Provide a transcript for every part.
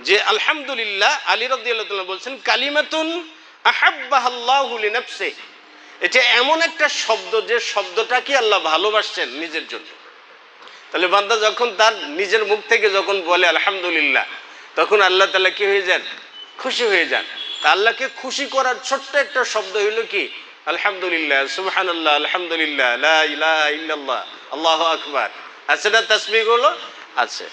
যে আলহামদুলিল্লাহ, আলী রাদিয়াল্লাহু তাআলা বলছেন কালিমাতুন আহাব্বাহাল্লাহু লিনাফসিহি, এটা এমন একটা শব্দ যে শব্দটাকে আল্লাহ ভালোবাসছেন নিজের জন্য। তাহলে বান্দা যখন তার নিজের মুখ থেকে যখন বলে আলহামদুলিল্লাহ, তখন আল্লাহ তাআলা কি হয়ে যান? খুশি হয়ে যান। তা আল্লাহকে খুশি করার ছোট্ট একটা শব্দ হইল কি? আলহামদুলিল্লাহ, সুবহানাল্লাহ, আলহামদুলিল্লাহ, লা ইলাহা ইল্লাল্লাহ, আল্লাহু আকবার। আছে না তাসবিহ গুলো? আছে।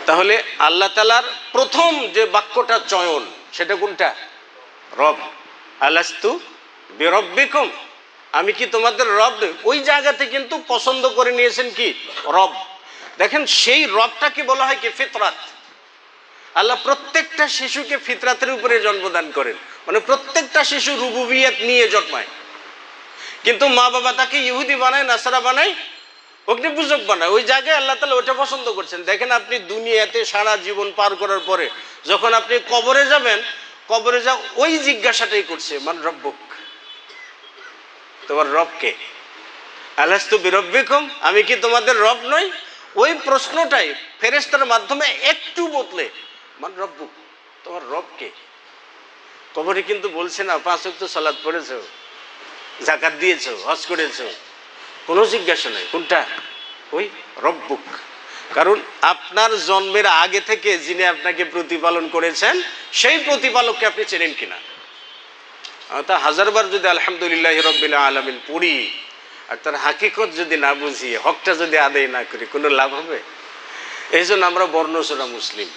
তাহলে আল্লাহ তাআলার প্রথম যে বাক্যটা চয়ন, সেটা কোনটা? রব। আলাস্তু বিরব্বিকুম, আমি কি তোমাদের রব? ওই জায়গাতে কিন্তু পছন্দ করে নিয়েছেন কি? রব। দেখেন, সেই রবটাকে বলা হয় কি? ফিতরাত। আল্লাহ প্রত্যেকটা শিশুকে ফিতরাতের উপরে জন্মদান করেন, মানে প্রত্যেকটা শিশু রুবুবিয়ত নিয়ে জন্মায়। কিন্তু মা বাবা তাকে ইহুদি বানায়, নাসারা বানায়, অগ্নিপূজক বানায়। ওই জায়গায় আল্লাহ তাআলা ওটা পছন্দ করছেন। দেখেন, আপনি দুনিয়াতে সারা জীবন পার করার পরে যখন আপনি কবরে যাবেন, কবরে যা ওই জিজ্ঞাসাটাই করছে, মান রব্বুক, তোমার রব কে? আলাস্তু বিরব্বিকুম, আমি কি তোমাদের রব নই? ওই প্রশ্নটাই ফেরেশতার মাধ্যমে একটু বদলে, মান রব্বুক, তোমার রব কে? কবরে কিন্তু বলছে না 5 ওয়াক্ত সালাত পড়েছো, যাকাত দিয়েছো, হজ করেছো, কোনো জিজ্ঞাসা নাই। কোনটা? ওই রব্বুক। কারণ আপনার জন্মের আগে থেকে যিনি আপনাকে প্রতিপালন করেছেন, সেই প্রতিপালককে আপনি চেনেন কিনা? তা হাজারবার যদি আলহামদুলিল্লাহ রাব্বিল আলামিন পড়ি, আর তার হাকিকত যদি না বুঝি, হকটা যদি আদায় না করি, কোনো লাভ হবে? এই জন্য আমরা বর্ণচোরা মুসলিম।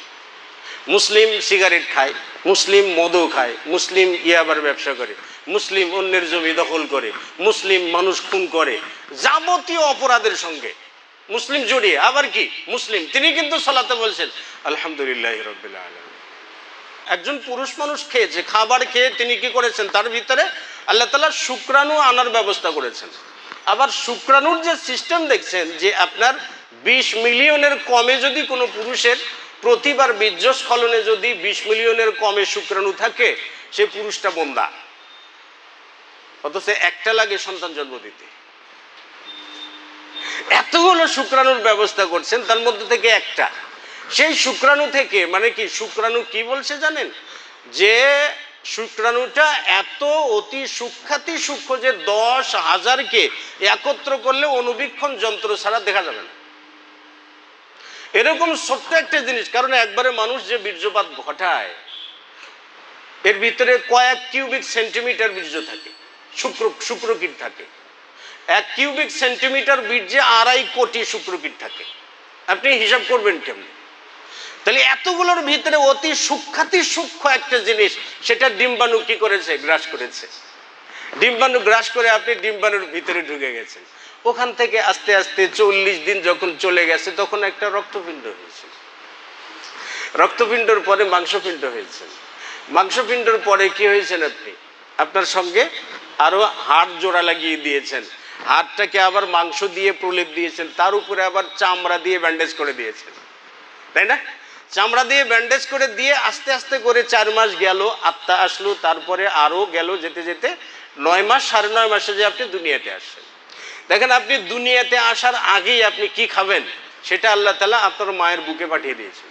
মুসলিম সিগারেট খায়, মুসলিম মদও খায়, মুসলিম ইয়াবার ব্যবসা করে, মুসলিম অন্যের জমি দখল করে, মুসলিম মানুষ খুন করে, যাবতীয় অপরাধের সঙ্গে মুসলিম জড়িয়ে। আবার কি মুসলিম, তিনি কিন্তু সালাতে বলছেন আলহামদুলিল্লাহ রাব্বিল আলামিন। একজন পুরুষ মানুষ খেয়েছে, খাবার খেয়ে তিনি কি করেছেন? তার ভিতরে আল্লাহ তাআলা শুক্রাণু আনার ব্যবস্থা করেছেন। আবার শুক্রাণুর যে সিস্টেম দেখছেন, যে আপনার 20 মিলিয়নের কমে যদি কোনো পুরুষের প্রতিবার বীর্যস্খলনে যদি 20 মিলিয়নের কমে শুক্রাণু থাকে, সেই পুরুষটা বন্দা। অথচ একটা লাগে সন্তান জন্ম দিতে। এতগুলো শুক্রাণুর ব্যবস্থা করছেন, তার মধ্যে থেকে একটা, সেই শুক্রাণু থেকে, মানে কি শুক্রাণু কি বলছে জানেন? যে শুক্রাণুটা এত অতি সূক্ষ্মাতি সূক্ষ্ম যে 10,000কে একত্র করলে অনুবীক্ষণ যন্ত্র ছাড়া দেখা যাবে না। এরকম ছোট্ট একটা জিনিস, কারণ একবারে মানুষ যে বীর্যপাত ঘটায়, এর ভিতরে কয়েক কিউবিক সেন্টিমিটার বীর্য থাকে, শুক্রকীট থাকে। 1 কিউবিক সেন্টিমিটার বীর্যে 2.5 কোটি শুক্রকীট থাকে। আপনি হিসাব করবেন কেমন? তাহলে এতগুলোর ভিতরে অতি সূক্ষ্মাতি সূক্ষ্ম একটা জিনিস, সেটা ডিম্বাণু কি করেছে? গ্রাস করেছে। ডিম্বাণু গ্রাস করে আপনি ডিম্বাণুর ভিতরে ঢুকে গেছেন। ওখান থেকে আস্তে আস্তে 40 দিন যখন চলে গেছে, তখন একটা রক্তপিণ্ড হয়েছে। রক্তপিণ্ডর পরে মাংসপিণ্ড হয়েছে। মাংসপিণ্ডর পরে কি হয়েছেন? আপনি আপনার সঙ্গে আরো হাড় জোড়া লাগিয়ে দিয়েছেন, হাড়টাকে আবার মাংস দিয়ে প্রলেপ দিয়েছেন, তার উপরে আবার চামড়া দিয়ে ব্যান্ডেজ করে দিয়েছেন, তাই না? চামড়া দিয়ে ব্যান্ডেজ করে দিয়ে আস্তে আস্তে করে 4 মাস গেল, আত্মা আসলো, তারপরে আরো গেল, যেতে যেতে 9 মাস, 9.5 মাসে যে আপনি দুনিয়াতে আসছেন। দেখেন, আপনি দুনিয়াতে আসার আগেই আপনি কি খাবেন সেটা আল্লাহ তাআলা আপনার মায়ের বুকে পাঠিয়ে দিয়েছেন।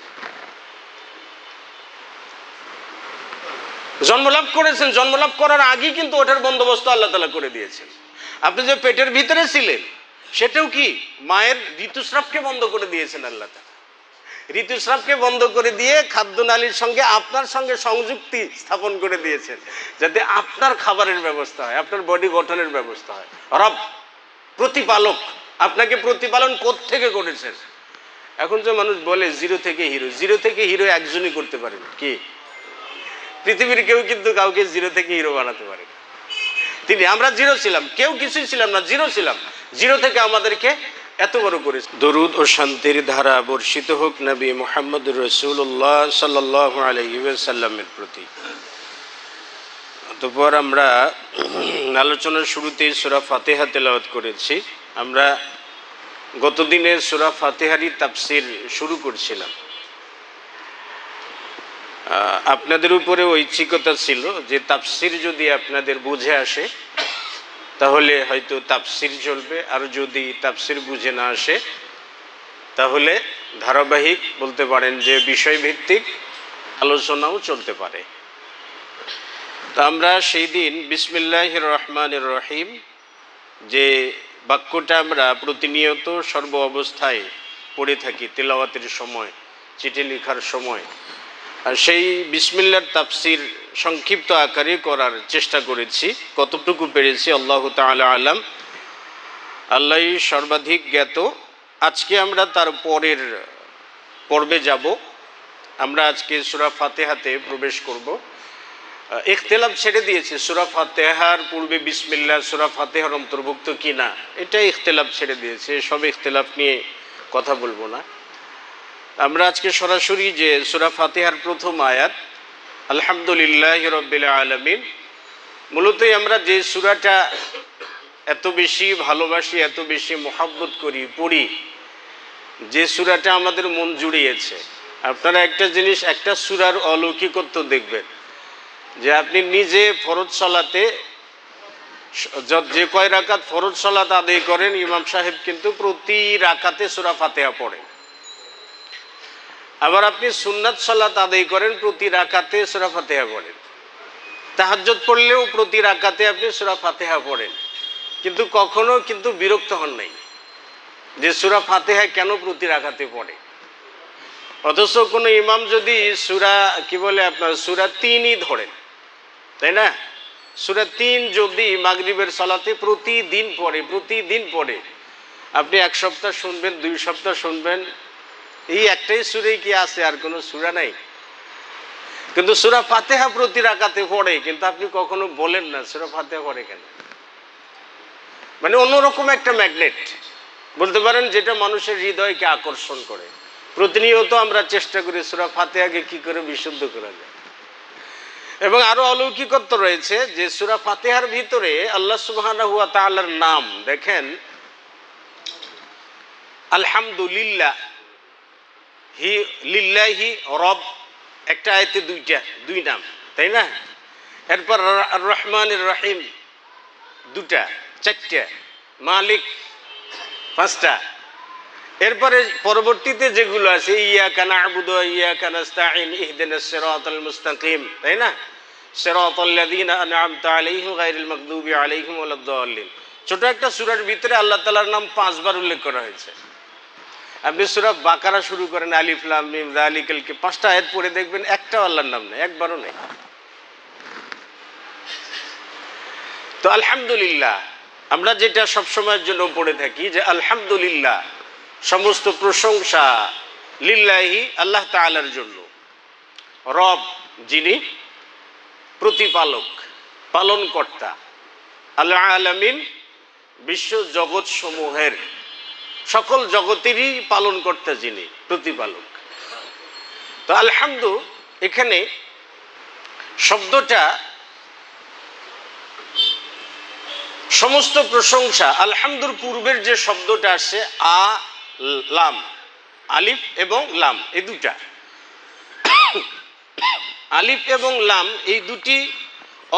জন্মলাভ করেছেন, জন্মলাভ করার আগেই কিন্তু ওঠার বন্দোবস্ত আল্লাহ তাআলা করে দিয়েছেন। আপনি যে পেটের ভিতরে ছিলেন, সেটাও কি মায়ের ঋতুস্রাবকে বন্ধ করে দিয়েছেন আল্লাহ তাআলা। ঋতুস্রাবকে বন্ধ করে দিয়ে খাদ্যনালীর সঙ্গে আপনার সঙ্গে সংযুক্তি স্থাপন করে দিয়েছেন, যাতে আপনার খাবারের ব্যবস্থা হয়, আপনার বডি গঠনের ব্যবস্থা হয়। রব, প্রতিপালক, আপনাকে প্রতিপালন কোত্থেকে করেছেন? এখন যে মানুষ বলে জিরো থেকে হিরো, জিরো থেকে হিরো একজনই করতে পারেন। কি? পৃথিবীর কেউ কিন্তু কাউকে জিরো থেকে হিরো বানাতে পারে না। তিনি, আমরা জিরো ছিলাম, কেউ কিছুই ছিলাম না, জিরো ছিলাম, জিরো থেকে আমাদেরকে এত বড় করেছে। দরুদ ও শান্তির ধারা বর্ষিত হোক নবী মুহাম্মদ রাসূলুল্লাহ সাল্লাল্লাহু আলাইহি ওয়াসাল্লামের প্রতি। অতঃপর আমরা আলোচনার শুরুতে সূরা ফাতিহা তেলাওয়াত করেছি। আমরা গতদিনে সূরা ফাতিহারই তাফসীর শুরু করছিলাম। আপনাদের উপরে ঐচ্ছিকতা ছিল যে তাফসীর যদি আপনাদের বুঝে আসে তাহলে হয়তো তাফসীর চলবে, আর যদি তাফসীর বুঝে না আসে তাহলে ধারাবাহিক বলতে পারেন যে বিষয়ভিত্তিক আলোচনাও চলতে পারে। তো আমরা সেই দিন বিসমিল্লাহির রহমানির রহিম যে বাক্যটা আমরা প্রতিনিয়ত সর্ব অবস্থায় পড়ে থাকি তিলাওয়াতের সময়, চিঠি লেখার সময়, আর সেই বিসমিল্লার তাফসির সংক্ষিপ্ত আকারে করার চেষ্টা করেছি। কতটুকু পেরেছি আল্লাহু তাআলা আলাম, আল্লাহই সর্বাধিক জ্ঞাত। আজকে আমরা তার পরের পর্বে যাব। আমরা আজকে সূরা ফাতিহাতে প্রবেশ করব। ইখতিলাফ ছেড়ে দিয়েছে সূরা ফাতিহার পূর্বে বিসমিল্লাহ সূরা ফাতিহার অন্তর্ভুক্ত কি না, এটা ইখতিলাফ ছেড়ে দিয়েছে। সব ইখতিলাফ নিয়ে কথা বলবো না। আমরা আজকে সরাসরি যে সূরা ফাতিহার প্রথম আয়াত আলহামদুলিল্লাহি রাব্বিল আলামিন, মূলতই আমরা যে সূরাটা এত বেশি ভালোবাসি, এত বেশি মহব্বত করি, পড়ি, যে সূরাটা আমাদের মন জুড়িয়েছে। আপনারা একটা জিনিস, একটা সূরার অলৌকিকত্ব দেখবেন যে আপনি নিজে ফরজ সালাতে যে কয় রাকাত ফরজ সালাত আদায় করেন, ইমাম সাহেব কিন্তু প্রতি রাকাতে সূরা ফাতিহা পড়েন। আবার আপনি সুন্নাত সালাত আদায় করেন, প্রতি রাকাতে সূরা ফাতিহা পড়েন। তাহাজ্জুদ পড়লেও প্রতি রাকাতে আপনি সূরা ফাতিহা পড়েন, কিন্তু কখনো কিন্তু বিরক্ত হন নাই যে সূরা ফাতিহা কেন প্রতি রাকাতে পড়ে। অথচ কোনো ইমাম যদি সূরা কি বলে আপনার সূরা 3ই ধরেন, তাই না, সূরা 3 যদি মাগরিবের সালাতে প্রতিদিন পড়ে, আপনি এক সপ্তাহ শুনবেন, 2 সপ্তাহ শুনবেন, এই একটাই সূরাই কি আছে, আর কোনো সূরা নাই। কিন্তু সূরা ফাতিহা প্রতি রাকাতে পড়ে, কিন্তু আপনি কখনো বলেন না সূরা ফাতিহা পড়ে কেন। মানে অন্যরকম একটা ম্যাগনেট বলতে পারেন, যেটা মানুষের হৃদয়কে আকর্ষণ করে। প্রতিনিয়ত আমরা চেষ্টা করি সূরা ফাতিহাকে কি করে বিশুদ্ধ করা যায়। এবং আরো অলৌকিকত্ব রয়েছে যে সূরা ফাতিহার ভিতরে আল্লাহ সুবহানাহু ওয়া তাআলার নাম দেখেন, আলহামদুলিল্লাহ, হি লিল্লাহি রব, একটা আয়াতে দুই নাম, তাই না। এরপর আর রহমানির রহিম 2টা, 4টা, মালিক 5টা। এরপরে পরবর্তীতে যেগুলো আছে ইয়াকা না'বুদু ওয়া ইয়াকা নাস্তাঈন ইহদিনাস সিরাতাল মুস্তাকিম, তাই না, সিরাতাল লাযীনা আন'আমতা আলাইহিম গায়রিল মাগদুবি আলাইহিম ওয়ালাদ-দাল্লিন। ছোট একটা সূরার ভিতরে আল্লাহ তাআলার নাম 5 বার উল্লেখ করা হয়েছে। আপনি সূরা বাকারা শুরু করেন, আলিফ লাম মিম যালিকাল, 5টা আয়াত পড়ে দেখবেন একটাও আল্লাহর নাম নেই, একবারও নেই। তো আলহামদুলিল্লাহ আমরা যেটা সবসময়ের জন্য পড়ে থাকি যে আলহামদুলিল্লাহ, সমস্ত প্রশংসা লিল্লাহি, আল্লাহ তাআলার জন্য। রব, যিনি প্রতিপালক, পালনকর্তা, আল আলামিন, বিশ্ব জগৎ সমূহের সকল জগতেরই পালনকর্তা, যিনি প্রতিপালক। তো আলহামদু এখানে শব্দটা সমস্ত প্রশংসা, আলহামদুর পূর্বের যে শব্দটা আসছে আ লাম, আলিফ এবং লাম, এই 2টা, আলিফ এবং লাম, এই 2টি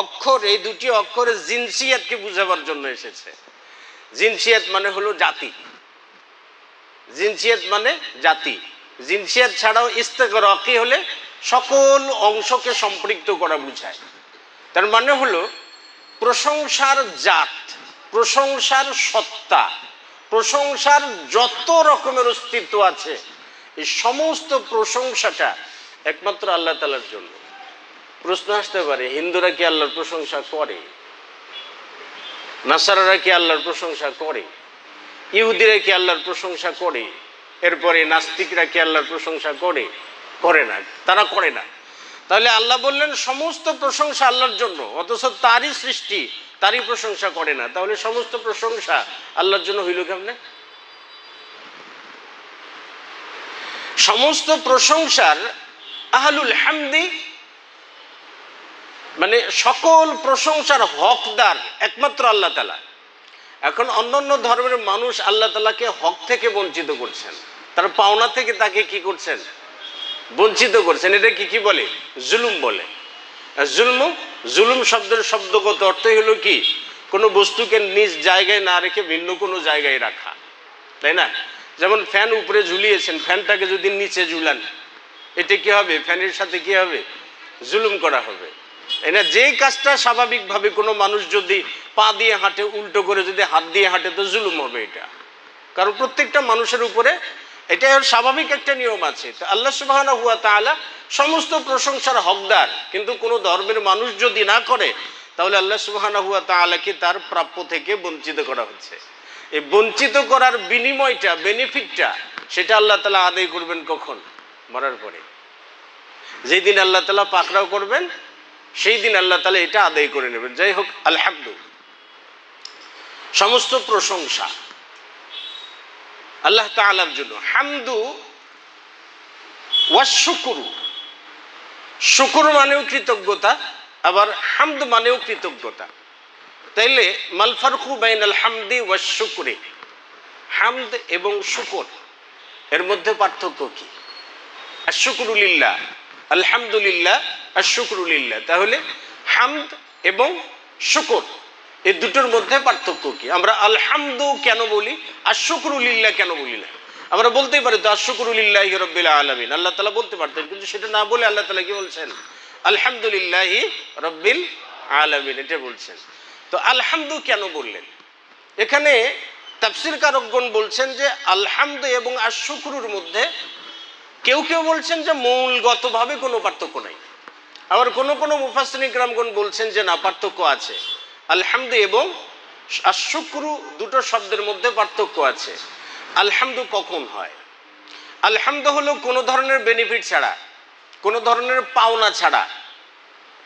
অক্ষর, এই 2টি অক্ষরের জিনসিয়াতকে বোঝাবার জন্য এসেছে। জিনসিয়াত মানে হলো জাতি, জিনসিয়াত মানে জাতি। জিনসিয়াত ছাড়াও ইস্তেগরাকি হলে সকল অংশকে সম্পৃক্ত করা বোঝায়। তার মানে হলো প্রশংসার জাত, প্রশংসার সত্তা, প্রশংসার যত রকমের অস্তিত্ব আছে, এই সমস্ত প্রশংসাটা একমাত্র আল্লাহ তাআলার জন্য। প্রশ্ন আসতে পারে, হিন্দুরা কি আল্লাহর প্রশংসা করে? নাসারারা কি আল্লাহর প্রশংসা করে? ইহুদিরা কি আল্লাহর প্রশংসা করে? এরপরে নাস্তিকরা কি আল্লাহর প্রশংসা করে? করে না, তারা করে না। তাহলে আল্লাহ বললেন সমস্ত প্রশংসা আল্লাহর জন্য, অথচ তারই সৃষ্টি, তারই প্রশংসা করে না। তাহলে সমস্ত প্রশংসা আল্লাহর জন্য হইল কেমনে? সমস্ত প্রশংসার আহলুল হামদি মানে সকল প্রশংসার হকদার একমাত্র আল্লাহ তাআলা। এখন অন্যান্য ধর্মের মানুষ আল্লাহ তাআলাকে হক থেকে বঞ্চিত করছেন, তার পাওনা থেকে তাকে কি করছেন? বঞ্চিত করছেন। এটা কি বলে? জুলুম বলে। জুলুম শব্দের শব্দগত অর্থই হলো কি, কোনো বস্তুকে নিজ জায়গায় না রেখে ভিন্ন কোনো জায়গায় রাখা, তাই না। যেমন ফ্যান উপরে ঝুলিয়েছেন, ফ্যানটাকে যদি নিচে ঝুলান এটা কি হবে? ফ্যানের সাথে কি হবে? জুলুম করা হবে। না, যে কাজটা স্বাভাবিকভাবে কোনো মানুষ যদি পা দিয়ে হাঁটে, উল্টো করে যদি হাত দিয়ে হাঁটে, তো জুলুম হবে এটা। কারণ প্রত্যেকটা মানুষের উপরে এটা স্বাভাবিক একটা নিয়ম আছে। তো আল্লাহ সুবহানাহু ওয়া তাআলা সমস্ত প্রশংসার হকদার, কিন্তু কোনো ধর্মের মানুষ যদি না করে, তাহলে আল্লাহ সুবহানাহু ওয়া তাআলাকে তার প্রাপ্য থেকে বঞ্চিত করা হচ্ছে। এই বঞ্চিত করার বিনিময়টা, বেনিফিটটা, সেটা আল্লাহ তাআলা আদায় করবেন কখন? মরার পরে। যেই দিন আল্লাহ তাআলা পাকড়াও করবেন, সেই দিন আল্লাহ তাআলা এটা আদায় করে নেবেন। যাই হোক, আলহামদুলিল্লাহ, সমস্ত প্রশংসা আল্লাহ তাআলার জন্য। হামদু ওয়া শুকরু, শুকর মানেও কৃতজ্ঞতা, আবার হামদ মানেও কৃতজ্ঞতা। তাইলে মাল ফারকু বাইনাল হামদি ওয়া শুকরি, হামদ এবং শুকর এর মধ্যে পার্থক্য কি? আশ-শুকরু লিল্লাহ, আলহামদুলিল্লাহ, আশ-শুকরু লিল্লাহ। তাহলে হামদ এবং শুকর এই দুটোর মধ্যে পার্থক্য কি? আমরা আলহামদু কেন বলি, আশ-শুকরু লিল্লাহ কেন বলি না? আমরা বলতেই পারি তো আশ-শুকরু লিল্লাহি রাব্বিল আলামিন, আল্লাহ তাআলা বলতে পারতেন, কিন্তু সেটা না বলে আল্লাহ তাআলা কি বলছেন? আলহামদুলিল্লাহি রাব্বিল আলামিন, এটা বলছেন। তো আলহামদু কেন বললেন? এখানে তাফসীর কারকগণ বলছেন যে আলহামদু এবং আশ-শুকরুর মধ্যে কেউ কেউ বলছেন যে মৌলগতভাবে কোনো পার্থক্য নাই, আবার কোনো কোনো মুফাসসিরিন কিরামগণ বলছেন যে না, পার্থক্য আছে। আলহামদু এবং আশ-শুকরু দুটো শব্দের মধ্যে পার্থক্য আছে। আলহামদু কখন হয়? আলহামদু হলো কোনো ধরনের বেনিফিট ছাড়া, কোনো ধরনের পাওনা ছাড়া,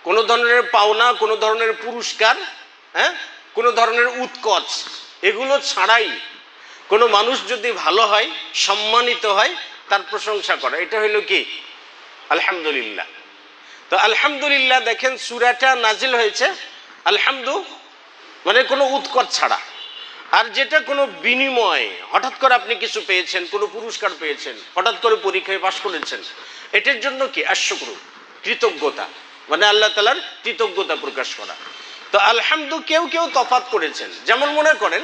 কোনো ধরনের পাওনা, কোনো ধরনের পুরস্কার, হ্যাঁ, কোনো ধরনের উৎকর্ষ, এগুলো ছাড়াই কোনো মানুষ যদি ভালো হয়, সম্মানিত হয়, তার প্রশংসা করা, এটা হইল কি? আলহামদুলিল্লাহ। তো আলহামদুলিল্লাহ দেখেন সূরাটা নাজিল হয়েছে আলহামদু মানে কোনো উৎকর্ষ ছাড়া। আর যেটা কোনো বিনিময়, হঠাৎ করে আপনি কিছু পেয়েছেন, কোনো পুরস্কার পেয়েছেন, হঠাৎ করে পরীক্ষায় পাশ করেছেন, এটার জন্য কি? আশ-শুকরু, কৃতজ্ঞতা, মানে আল্লাহ তাআলার কৃতজ্ঞতা প্রকাশ করা। তো আলহামদু কেউ কেউ তফাৎ করেছেন। যেমন মনে করেন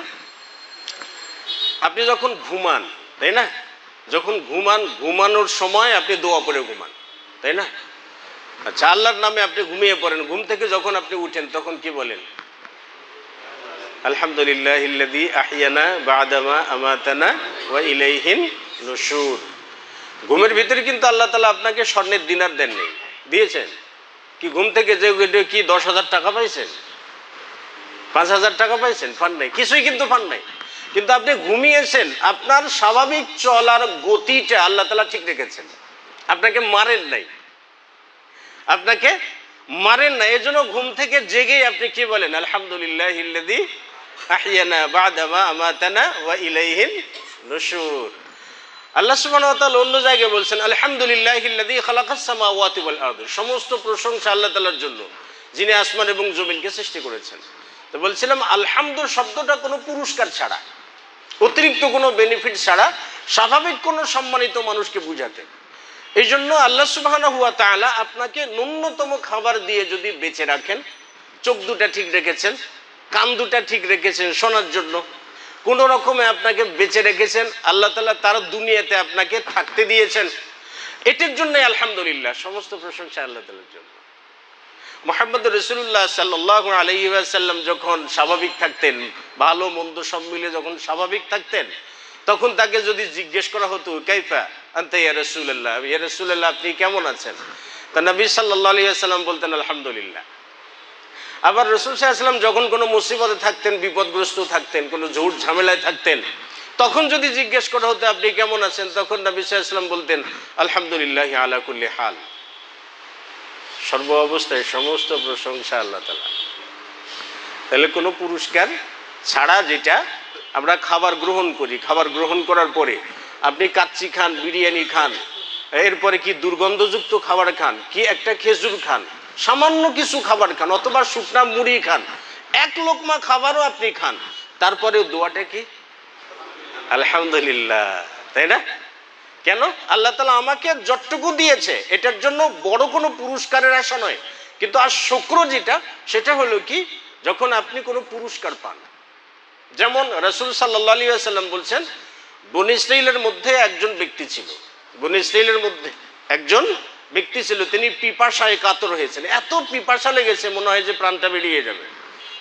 আপনি যখন ঘুমান, তাই না? যখন ঘুমান, ঘুমানোর সময় আপনি দোয়া পড়ে ঘুমান, তাই না? আচ্ছা, আল্লাহর নামে আপনি ঘুমিয়ে পড়েন, ঘুম থেকে যখন আপনি উঠেন তখন কি বলেন? আলহামদুলিল্লাহিল্লাযী আহইয়ানা বা'দামা আমাতানা ওয়া ইলাইহিন নুশুর। ঘুমের ভিতরে কিন্তু আল্লাহ তাআলা আপনাকে স্বর্ণের দিনার দেন নেই, দিয়েছেন কি? ঘুম থেকে যে কি 10,000 টাকা পাইছেন, 5,000 টাকা পাইছেন? পান নাই, কিছুই কিন্তু পান নাই। কিন্তু আপনি ঘুমিয়েছেন, আপনার স্বাভাবিক চলার গতিটা আল্লাহ তাআলা ঠিক রেখেছেন, আপনাকে মারেন নাই, আপনাকে মারেন না। এজন্য ঘুম থেকে জেগেই আপনি কি বলেন? আলহামদুলিল্লাহিল্লাযী আহইয়ানা বা'দামা আমাতানা ওয়া ইলাইহিন নুশুর। আল্লাহ সুবহানাহু ওয়া তাআলা অন্য জায়গায় বলছেন আলহামদুলিল্লাহিল্লাযী খালাকাস সামাওয়াতি ওয়াল আরদ, সমস্ত প্রশংসা আল্লাহ তাআলার জন্য যিনি আসমান এবং জমিনকে সৃষ্টি করেছেন। তো বলছিলাম আলহামদু শব্দটা কোনো পুরস্কার ছাড়া, অতিরিক্ত কোনো বেনিফিট ছাড়া স্বাভাবিক কোনো সম্মানিত মানুষকে বুঝাতে। এই জন্য আল্লাহ সুবহানাহু ওয়া তাআলা আপনাকে ন্যূনতম খাবার দিয়ে যদি বেঁচে রাখেন, চোখ দুটা ঠিক রেখেছেন, কান দুটা ঠিক রেখেছেন শোনার জন্য, কোন রকমে আপনাকে বেঁচে রেখেছেন, আল্লাহ তাআলা তার দুনিয়াতে আপনাকে থাকতে দিয়েছেন, এটার জন্য আলহামদুলিল্লাহ, সমস্ত প্রশংসা আল্লাহ তাআলার জন্য। মুহাম্মদ রাসূলুল্লাহ সাল্লাল্লাহু আলাইহি ওয়াসাল্লাম যখন স্বাভাবিক থাকতেন, ভালো মন্দ সব মিলে যখন স্বাভাবিক থাকতেন, তখন তাকে যদি জিজ্ঞেস করা হতো কাইফা আনতা ইয়া রাসূলুল্লাহ, ইয়া রাসূলুল্লাহ আপনি কেমন আছেন, তা নবী সাল্লাল্লাহু আলাইহি ওয়াসাল্লাম বলতেন আলহামদুলিল্লাহ। আবার রাসূল সাল্লাল্লাহু আলাইহি ওয়াসাল্লাম যখন কোনো মুসিবতে থাকতেন, বিপদগ্রস্ত থাকতেন, কোনো ঝুট ঝামেলায় থাকতেন, তখন যদি জিজ্ঞেস করা হতো আপনি কেমন আছেন, তখন নবী সাল্লাল্লাহু আলাইহি ওয়াসাল্লাম বলতেন আলহামদুলিল্লাহ আলা কুল্লি হাল, সর্ব অবস্থায় সমস্ত প্রশংসা আল্লাহ তাআলা। তাহলে কোনো পুরস্কার ছাড়া যেটা আমরা খাবার গ্রহণ করি, খাবার গ্রহণ করার পরে আপনি কাচ্চি খান, বিরিয়ানি খান, এরপরে কি দুর্গন্ধযুক্ত খাবার খান, কি একটা খেজুর খান, সামান্য কিছু খাবার খান, অথবা শুকনা মুড়ি খান, এক লোকমা খাবারও আপনি খান, তারপরে দোয়াটা কি? আলহামদুলিল্লাহ, তাই না? কেন? আল্লাহ তাআলা আমাকে যতটুকু দিয়েছে এটার জন্য বড় কোনো পুরস্কারের আশা নয়। কিন্তু আর শুকর যেটা, সেটা হলো কি, যখন আপনি কোনো পুরস্কার পান। যেমন রাসূল সাল্লাল্লাহু আলাইহি ওয়াসাল্লাম বলছেন বনী ইসরাঈলের মধ্যে একজন ব্যক্তি ছিল, বনী ইসরাঈলের মধ্যে একজন ব্যক্তি ছিল, তিনি পিপাসায় কাতর হয়েছেন, এত পিপাসা লেগেছে মনে হয় যে প্রাণটা বেরিয়ে যাবে।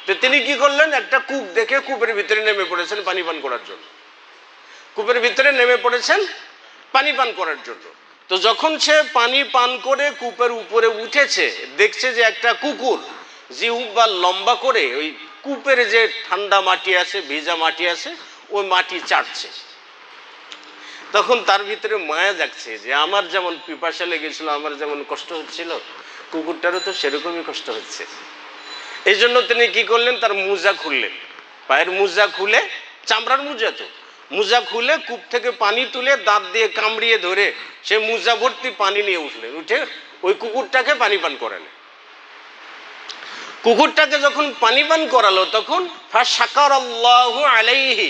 তো তিনি কি করলেন, একটা কূপ দেখে কূপের ভিতরে নেমে পড়েছেন পানি পান করার জন্য। কূপের ভিতরে নেমে পড়েছেন পানি পান করার জন্য। তো যখন সে পানি পান করে কূপের উপরে উঠেছে, দেখছে যে একটা কুকুর জিহ্বা লম্বা করে ওই কূপের যে ঠান্ডা মাটি আছে, ভেজা মাটি আছে, ওই মাটি চাটছে। তখন তার ভিতরে মায়া জাগছে যে আমার যেমন পিপাসা লেগেছিল, আমার যেমন কষ্ট হচ্ছিল, কুকুরটারও তো সেরকমই কষ্ট হচ্ছে। এই জন্য তিনি কি করলেন, তার মোজা খুললেন, পায়ের মোজা খুলে, চামড়ার মোজা তো, মোজা খুলে কূপ থেকে পানি তুলে দাঁত দিয়ে কামড়িয়ে ধরে সে মোজা ভর্তি পানি নিয়ে উঠলেন, উঠে ওই কুকুরটাকে পানি পান করালেন। কুকুরটাকে যখন পানি পান করালো তখন ফাশাকারাল্লাহু আলাইহি,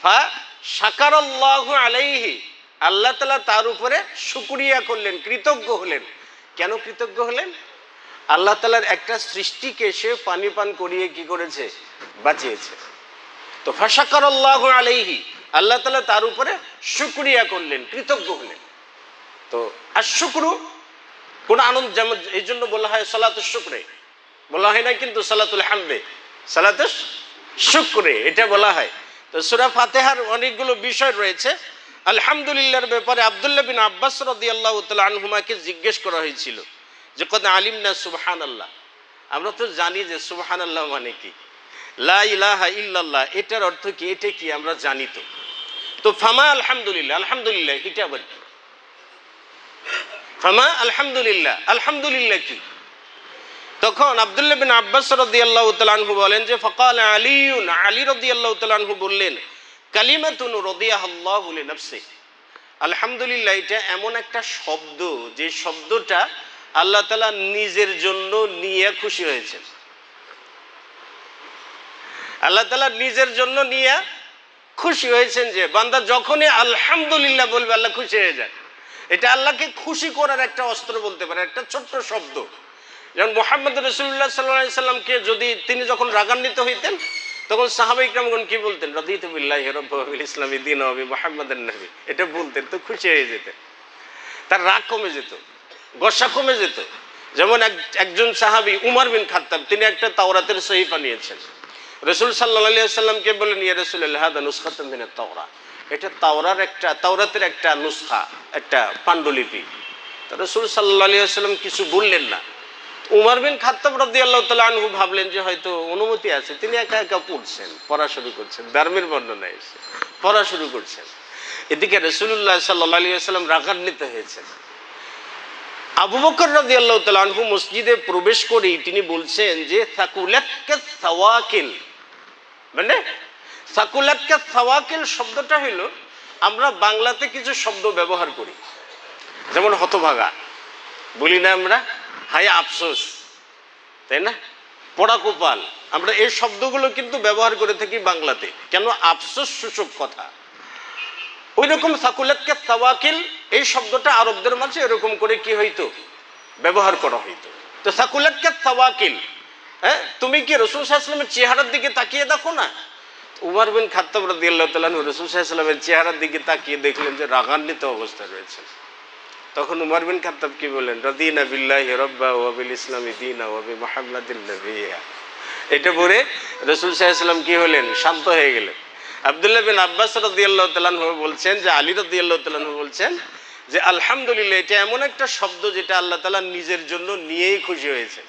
ফাশাকারাল্লাহু আলাইহি, আল্লাহ তাআলা তার উপরে শুকরিয়া করলেন, কৃতজ্ঞ হলেন। কেন কৃতজ্ঞ হলেন? আল্লাহ তাআলার একটা সৃষ্টিকে সে পানি পান করিয়ে কি করেছে, বাঁচিয়েছে। তো ফাশাকারাল্লাহু আলাইহি, আল্লাহ তাআলা তার উপরে শুকরিয়া করলেন, কৃতজ্ঞ হলেন। তো আর শুকরু কোন আনন্দ, যেমন এই জন্য বলা হয় সালাতুশ শুকরে, বলা হয় না কিন্তু সালাতুল হামদে, সালাতুশ শুকরে এটা বলা হয়। তো সূরা ফাতিহার অনেকগুলো বিষয় রয়েছে। আলহামদুলিল্লাহর ব্যাপারে আব্দুল্লাহ বিন আব্বাস রাদিয়াল্লাহু তাআলা আনহুমাকে জিজ্ঞেস করা হয়েছিল যে কদ আলিমনা সুবহানাল্লাহ, আমরা তো জানি যে সুবহানাল্লাহ মানে কি, লা ইলাহা ইল্লাল্লাহ এটার অর্থ কি, এটা কি আমরা জানি। তো ফামা আলহামদুলিল্লাহ, আলহামদুলিল্লাহ এটা আবার কি? ফামা আলহামদুলিল্লাহ, আলহামদুলিল্লাহ কি? তখন আব্দুল্লাহ বিন আব্বাস রাদিয়াল্লাহু তাআলা আনহু বলেন যে ফাকাল আলীউন, আলী রাদিয়াল্লাহু তাআলা আনহু বললেন কালিমাতুন রাদিয়াল্লাহু লিনাফসিহি, আলহামদুলিল্লাহ এটা এমন একটা শব্দ যে শব্দটা আল্লাহ তাআলা নিজের জন্য নিয়ে খুশি হয়েছেন। আল্লাহ তাআলা নিজের জন্য নিয়ে খুশি হয়েছেন যে বান্দা যখনই আলহামদুলিল্লাহ বলবে আল্লাহ খুশি হয়ে যায়। এটা আল্লাহকে খুশি করার একটা অস্ত্র বলতে পারে, একটা ছোট্ট শব্দ। যেমন মুহাম্মদ রাসূলুল্লাহ সাল্লাল্লাহু আলাইহি সাল্লামকে যদি তিনি যখন রাগান্বিত হইতেন তখন সাহাবায়ে কিরামগণ কি বলতেন, রাদিতু বিল্লাহি রাব্বান ওয়া বিল ইসলামি দীনান ওয়া বি মুহাম্মাদিন নবী, এটা বলতেন তো খুশি হয়ে যেতেন, তার রাগ কমে যেত, গোসা কমে যেত। যেমন একজন সাহাবী উমর বিন খাত্তাব, তিনি একটা তাওরাতের সহিফা নিয়েছেন, রাসূল সাল্লাল্লাহু আলাইহি সাল্লামকে বলেন ইয়া রাসূলুল্লাহ হাদা নুসখাতুম মিনাত তাওরাত, এটা তাওরাতের একটা নুসখা, একটা পাণ্ডুলিপি। তো রাসূল সাল্লাল্লাহু আলাইহি সাল্লাম কিছু বললেন না। উমর বিন খাত্তাব রাদিয়াল্লাহু তাআলা আনহু ভাবলেন যে হয়তো অনুমতি আছে, তিনি একা একা পড়ছেন, পড়া শুরু করছেন, ধর্মের বর্ণনা এসে পড়া শুরু করছেন। এদিকে রাসূলুল্লাহ সাল্লাল্লাহু আলাইহি ওয়াসাল্লাম রাগান্বিত হয়েছেন। আবু বকর রাদিয়াল্লাহু তাআলা আনহু মসজিদে প্রবেশ করেই তিনি বলছেন যে সাকুলাতকা সাওয়াকিল, মানে সাকুলাতকা সাওয়াকিল শব্দটা হলো আমরা বাংলাতে কিছু শব্দ ব্যবহার করি, যেমন হতভাগা বলি না আমরা, হায় আফসোস, তাই না, পোড়া কপাল, আমরা এই শব্দগুলো কিন্তু ব্যবহার করে থাকি বাংলাতে। কেন? আফসোস সূচক কথা। ওই রকম সাকুলাতকা সাওয়াকিল এই শব্দটা আরবদের মাঝে এরকম করে কি হইতো, ব্যবহার করা হইতো। তো সাকুলাতকা সাওয়াকিল, হ্যাঁ, তুমি কি রাসূল সাল্লাল্লাহু আলাইহি ওয়াসাল্লামের চেহারার দিকে তাকিয়ে দেখো না। উমর বিন খাত্তাব রাদিয়াল্লাহু তাআলা রাসূল সাল্লাল্লাহু আলাইহি ওয়াসাল্লামের চেহারার দিকে তাকিয়ে দেখলেন যে রাগান্বিত অবস্থায় রয়েছে। তখন উমর বিন খাত্তাব কি বলেন, রাদিনা বিল্লাহি রাব্বা ওয়া বিল ইসলামি দীনা ওয়া বি মুহাম্মাদিন নবিয়্যা, এটা পড়ে রাসূল সাল্লাল্লাহু আলাইহি ওয়াসাল্লাম কি হলেন, শান্ত হয়ে গেলেন। আব্দুল্লাহ বিন আব্বাস রাদিয়াল্লাহু তাআলা আনহু বলছেন যে আলী রাদিয়াল্লাহু তাআলা আনহু বলছেন যে আলহামদুলিল্লাহ এটা এমন একটা শব্দ যেটা আল্লাহ তাআলা নিজের জন্য নিয়েই খুশি হয়েছে।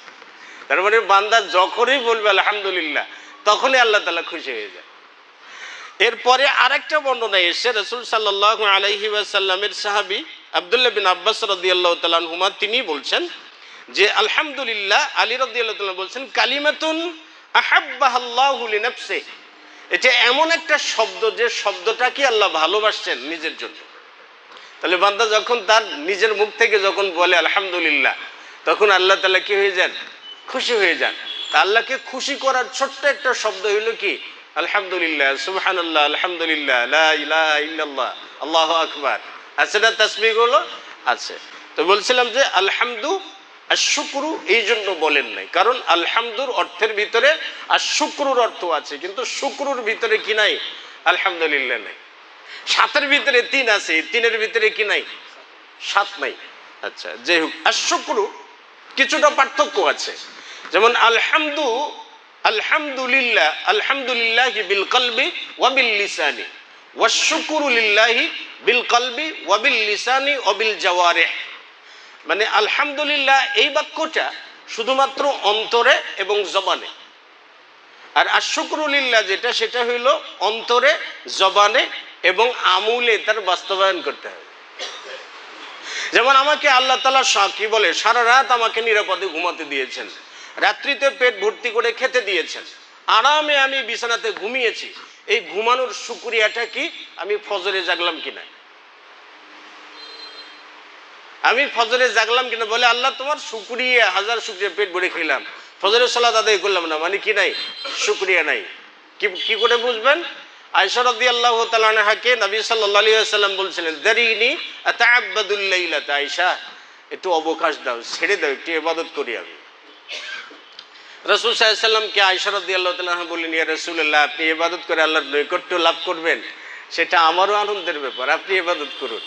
তার মানে বান্দা যখনই বলবে আলহামদুলিল্লাহ তখনই আল্লাহ তাআলা খুশি হয়ে যায়। এরপরে আরেকটা বর্ণনা এসে রাসূল সাল্লাল্লাহু আলাইহি ওয়াসাল্লামের সাহাবী আব্দুল্লাহ বিন আব্বাস রাদিয়াল্লাহু তাআলা আনহুমা তিনি বলছেন যে আলহামদুলিল্লাহ, আলী রাদিয়াল্লাহু তাআলা বলছেন কালিমাতুন আহাব্বাহাল্লাহু লিনাফসিহি, এটা এমন একটা শব্দ যে শব্দটাকে আল্লাহ ভালোবাসছেন নিজের জন্য। তাহলে বান্দা যখন তার নিজের মুখ থেকে যখন বলে আলহামদুলিল্লাহ তখন আল্লাহ তাআলা কি হয়ে যান, খুশি হয়ে যান। তা আল্লাহকে খুশি করার ছোট্ট একটা শব্দ হইল কি, আলহামদুলিল্লাহ, সুবহানাল্লাহ, আলহামদুলিল্লাহ, লা ইলাহা ইল্লাল্লাহ, আল্লাহু আকবার, আছে না তাসবিহ গুলো আছে। তো বলছিলাম যে আলহামদু আর শুকরু এই জন্য বলেন নাই, কারণ আলহামদুর অর্থের ভিতরে আর শুকরুর অর্থ আছে, কিন্তু শুকরুর ভিতরে কি নাই, আলহামদুলিল্লাহ নাই। সাতের ভিতরে তিন আছে, তিনের ভিতরে কি নাই, সাত নাই। আচ্ছা, যে হোক, আশ-শুকরু কিছুটা পার্থক্য আছে। যেমন আলহামদুলিল্লাহ, আলহামদুলিল্লাহি বিল কলবি ওয়া বিল লিসানি, ওয়াশ-শুকরু লিল্লাহি বিল কলবি ওয়া বিল লিসানি ওয়া বিল জাওয়ারিহ। মানে আলহামদুলিল্লাহ এই বাক্যটা শুধুমাত্র অন্তরে এবং জবানে, আর আশ-শুকরুলিল্লাহ যেটা, সেটা হইল অন্তরে, জবানে এবং আমলে তার বাস্তবায়ন করতে হবে। যেমন আমাকে আল্লাহ তাআলা কি বলে, সারা রাত আমাকে নিরাপদে ঘুমাতে দিয়েছেন, রাত্রিতে পেট ভর্তি করে খেতে দিয়েছেন, আরামে আমি বিছানাতে ঘুমিয়েছি। এই ঘুমানোর শুকরিয়াটা কি? আমি ফজরে জাগলাম কিনা, আমি ফজরে জাগলাম কিনা, বলে আল্লাহ তোমার শুকরিয়া, হাজার শুকরিয়া, পেট ভরে খেলাম, ফজরের সালাত আদায় করলাম না, মানে কি নাই? শুকরিয়া নাই। কি করে বুঝবেন? আয়েশা রাদিয়াল্লাহু তাআলা আনহাকে নবী সাল্লাল্লাহু আলাইহি ওয়াসাল্লাম বলছিলেন, দারিনি আতাআব্বাদুল লাইলাতা, আয়েশা একটু অবকাশ দাও, ছেড়ে দাও, একটু ইবাদত করি আমি। রাসূল সাল্লাল্লাহু আলাইহি ওয়াসাল্লামকে আয়েশা রাদিয়াল্লাহু তাআলা আনহা বললেন, ইয়া রাসূলুল্লাহ, আপনি ইবাদত করে আল্লাহর নৈকট্য লাভ করবেন, সেটা আমারও আনন্দের ব্যাপার, আপনি ইবাদত করুন।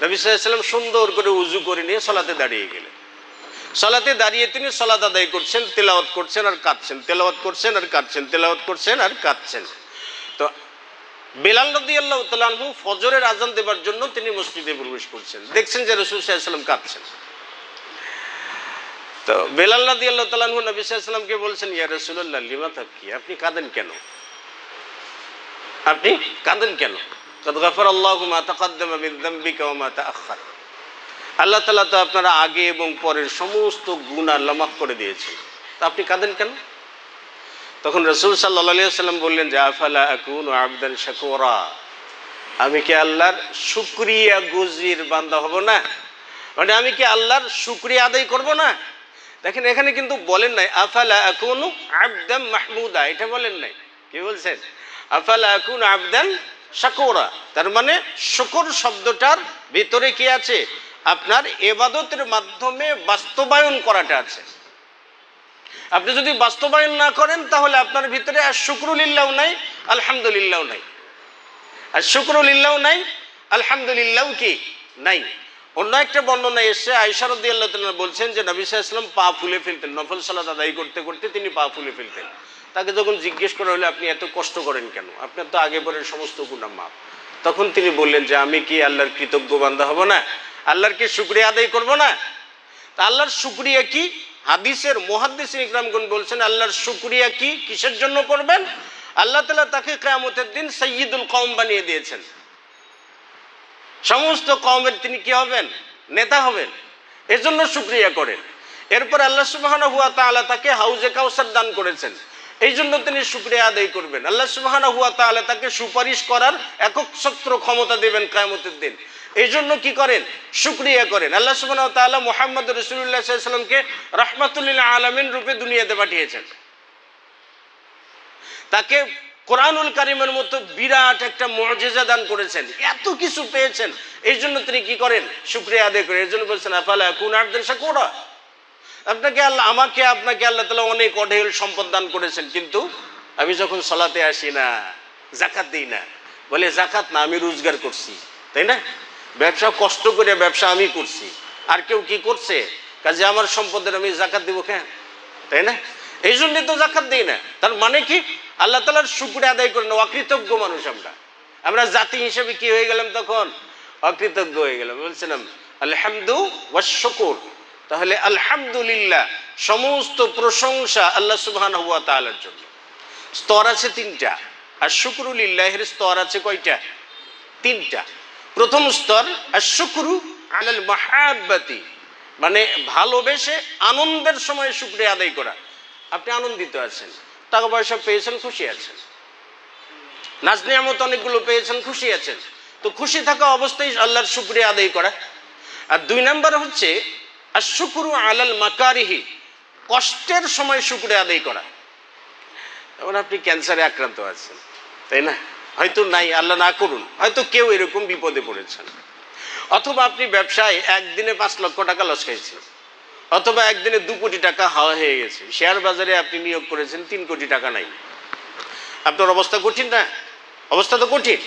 নবী সাল্লাল্লাহু আলাইহি ওয়াসাল্লাম সুন্দর করে উযু করে নিয়ে সালাতে দাঁড়িয়ে গেলেন। সালাতে দাঁড়িয়ে তিনি সালাত আদায় করছেন, তেলাওয়াত করছেন আর কাঁদছেন, তেলাওয়াত করছেন আর কাঁদছেন, তেলাওয়াত করছেন আর কাঁদছেন। তো বেলাল রাদিয়াল্লাহু তাআলা আনহু ফজরের আযান দেবার জন্য তিনি মসজিদে প্রবেশ করছেন, দেখছেন যে রাসূল সাল্লাল্লাহু আলাইহি ওয়াসাল্লাম কাঁদছেন। তো বেলাল রাদিয়াল্লাহু তাআলা আনহু নবী সাল্লাল্লাহু আলাইহি ওয়াসাল্লামকে বলছেন, ইয়া রাসূলুল্লাহ লিমা তাবকি, আপনি কাঁদেন কেন, আপনি কাঁদেন কেন? কাদ গাফারাল্লাহু মা তাকাদ্দামা মিন যামবিকা ওয়া মা তাআখার, আল্লাহ তাআলা তো আপনারা আগে এবং পরের সমস্ত গুনাহ আল্লাহ মাফ করে দিয়েছেন, তা আপনি কাঁদেন কেন? তখন রাসূল সাল্লাল্লাহু আলাইহি ওয়াসাল্লাম বললেন যে আফালা আকুনু আবদান শাকুরা, আমি কি আল্লাহর শুকরিয়া গুজির বান্দা হব না? মানে আমি কি আল্লাহর শুকরিয়া আদায় করব না? দেখেন এখানে কিন্তু বলেন নাই আফালা আকুনু আবদান মাহমুদা, এটা বলেন নাই। কি বলছেন? আফালা আকুনু আবদান শাকুরা, তার মানে শুকর শব্দটার ভিতরে কি আছে? আপনার ইবাদতের মাধ্যমে বাস্তবায়ন করাটা আছে। আপনি যদি বাস্তবায়ন না করেন তাহলে আপনার ভিতরে আর শুকরুলিল্লাহ নাই, আলহামদুলিল্লাহ নাই। আর শুকরুলিল্লাহ নাই, আলহামদুলিল্লাহ কি নাই। অন্য একটা বর্ণনা এসে আয়েশা রাদিয়াল্লাহু তাআলা বলছেন যে নবী সাল্লাল্লাহু আলাইহি ওয়াসাল্লাম পা ফুলে ফেলতেন, নফল সালাত আদায় করতে করতে তিনি পা ফুলে ফেলতেন। তাকে যখন জিজ্ঞেস করা হলো আপনি এত কষ্ট করেন কেন, আপনার তো আগে পরের সমস্ত গুনাহ মাফ, তখন তিনি বললেন যে আমি কি আল্লাহর কৃতজ্ঞ বান্দা হব না, আল্লাহর কি শুকরিয়া আদায় করব না? তা আল্লাহর শুকরিয়া কি? হাদিসের মুহাদ্দিসিন ইকরামগণ বলছেন আল্লাহর শুকরিয়া কি, কিসের জন্য করবেন? আল্লাহ তাআলা তাকে কিয়ামতের দিন সাইয়্যিদুল কওম বানিয়ে দিয়েছেন, সমস্ত কওমের তিনি কি হবেন? নেতা হবেন, এজন্য শুকরিয়া করেন। এরপর আল্লাহ সুবহানাহু ওয়া তাআলা তাকে হাউজে কাউসার দান করেছেন, এই জন্য তিনি শুকরিয়া আদায় করবেন। আল্লাহ সুবহানাহু ওয়া তাআলা তাকে সুপারিশ করার একক ছত্র ক্ষমতা দেবেন কিয়ামতের দিন, এই জন্য কি করেন? শুকরিয়া করেন। আল্লাহ সুবহানাহু ওয়া তাআলা মুহাম্মদ রাসূলুল্লাহ সাল্লাল্লাহু আলাইহি ওয়াসাল্লামকে রাহমাতুল লিল আলামিন রূপে দুনিয়াতে পাঠিয়েছেন, তাকে কোরআনুল কারীমের মতো বিরাট একটা মুজিজা দান করেছেন, এত কিছু পেয়েছেন, এই জন্য তিনি কি করেন? শুকরিয়া আদায় করেন। এই জন্য বলছেন আফালা আকুনু আবদান শাকুরা, আপনাকে আল্লাহ, আমাকে আপনাকে আল্লাহ তাআলা অনেক অঢেল সম্পদ দান করেছেন, কিন্তু আমি যখন সালাতে আসি না, যাকাত দিই না, বলে যাকাত না, আমি রোজগার করছি, তাই না? ব্যবসা কষ্ট করে ব্যবসা আমি করছি, আর কেউ কি করছে? কাজে আমার সম্পদের আমি যাকাত দিব কেন, তাই না? এই জন্যই তো যাকাত দিই না। তার মানে কি? আল্লাহ তাআলার শুকরিয়া আদায় করেন। অকৃতজ্ঞ মানুষ আমরা জাতি হিসেবে কি হয়ে গেলাম? তখন অকৃতজ্ঞ হয়ে গেলাম। বলছিলাম আলহামদু ওয়াশ শুকর, তাহলে আলহামদুলিল্লাহ সমস্ত প্রশংসা আল্লাহ সুবহানাহু ওয়া তাআলার জন্য। স্তর আছে তিনটা, আর শুকরুলিল্লাহির স্তর আছে কয়টা? তিনটা। প্রথম স্তর আশ-শুকরু আলাল মাহাব্বাতি, মানে ভালোবেসে আনন্দের সময় শুকরিয়া আদায় করা। আপনি আনন্দিত আছেন, টাকা পয়সা পেয়েছেন, খুশি আছেন, নাজ নিয়ামত অনেকগুলো পেয়েছেন, খুশি আছেন, তো খুশি থাকা অবস্থায় আল্লাহর শুকরিয়া আদায় করা। আর দুই নাম্বার হচ্ছে আশ-শুকরু আলাল মাকারিহি, কষ্টের সময় শুকরিয়া আদায় করা। যেমন আপনি ক্যান্সারে আক্রান্ত আছেন, তাই না? হয়তো নাই, আল্লাহ না করুন, হয়তো কেউ এরকম বিপদে পড়েছেন, অথবা আপনি ব্যবসায় একদিনে 5 লক্ষ টাকা লস খাইছেন, অথবা একদিনে 2 কোটি টাকা হাওয়া হয়ে গেছে, শেয়ার বাজারে আপনি নিয়োগ করেছেন 3 কোটি টাকা নাই। আপনার অবস্থা কঠিন না? অবস্থা তো কঠিন।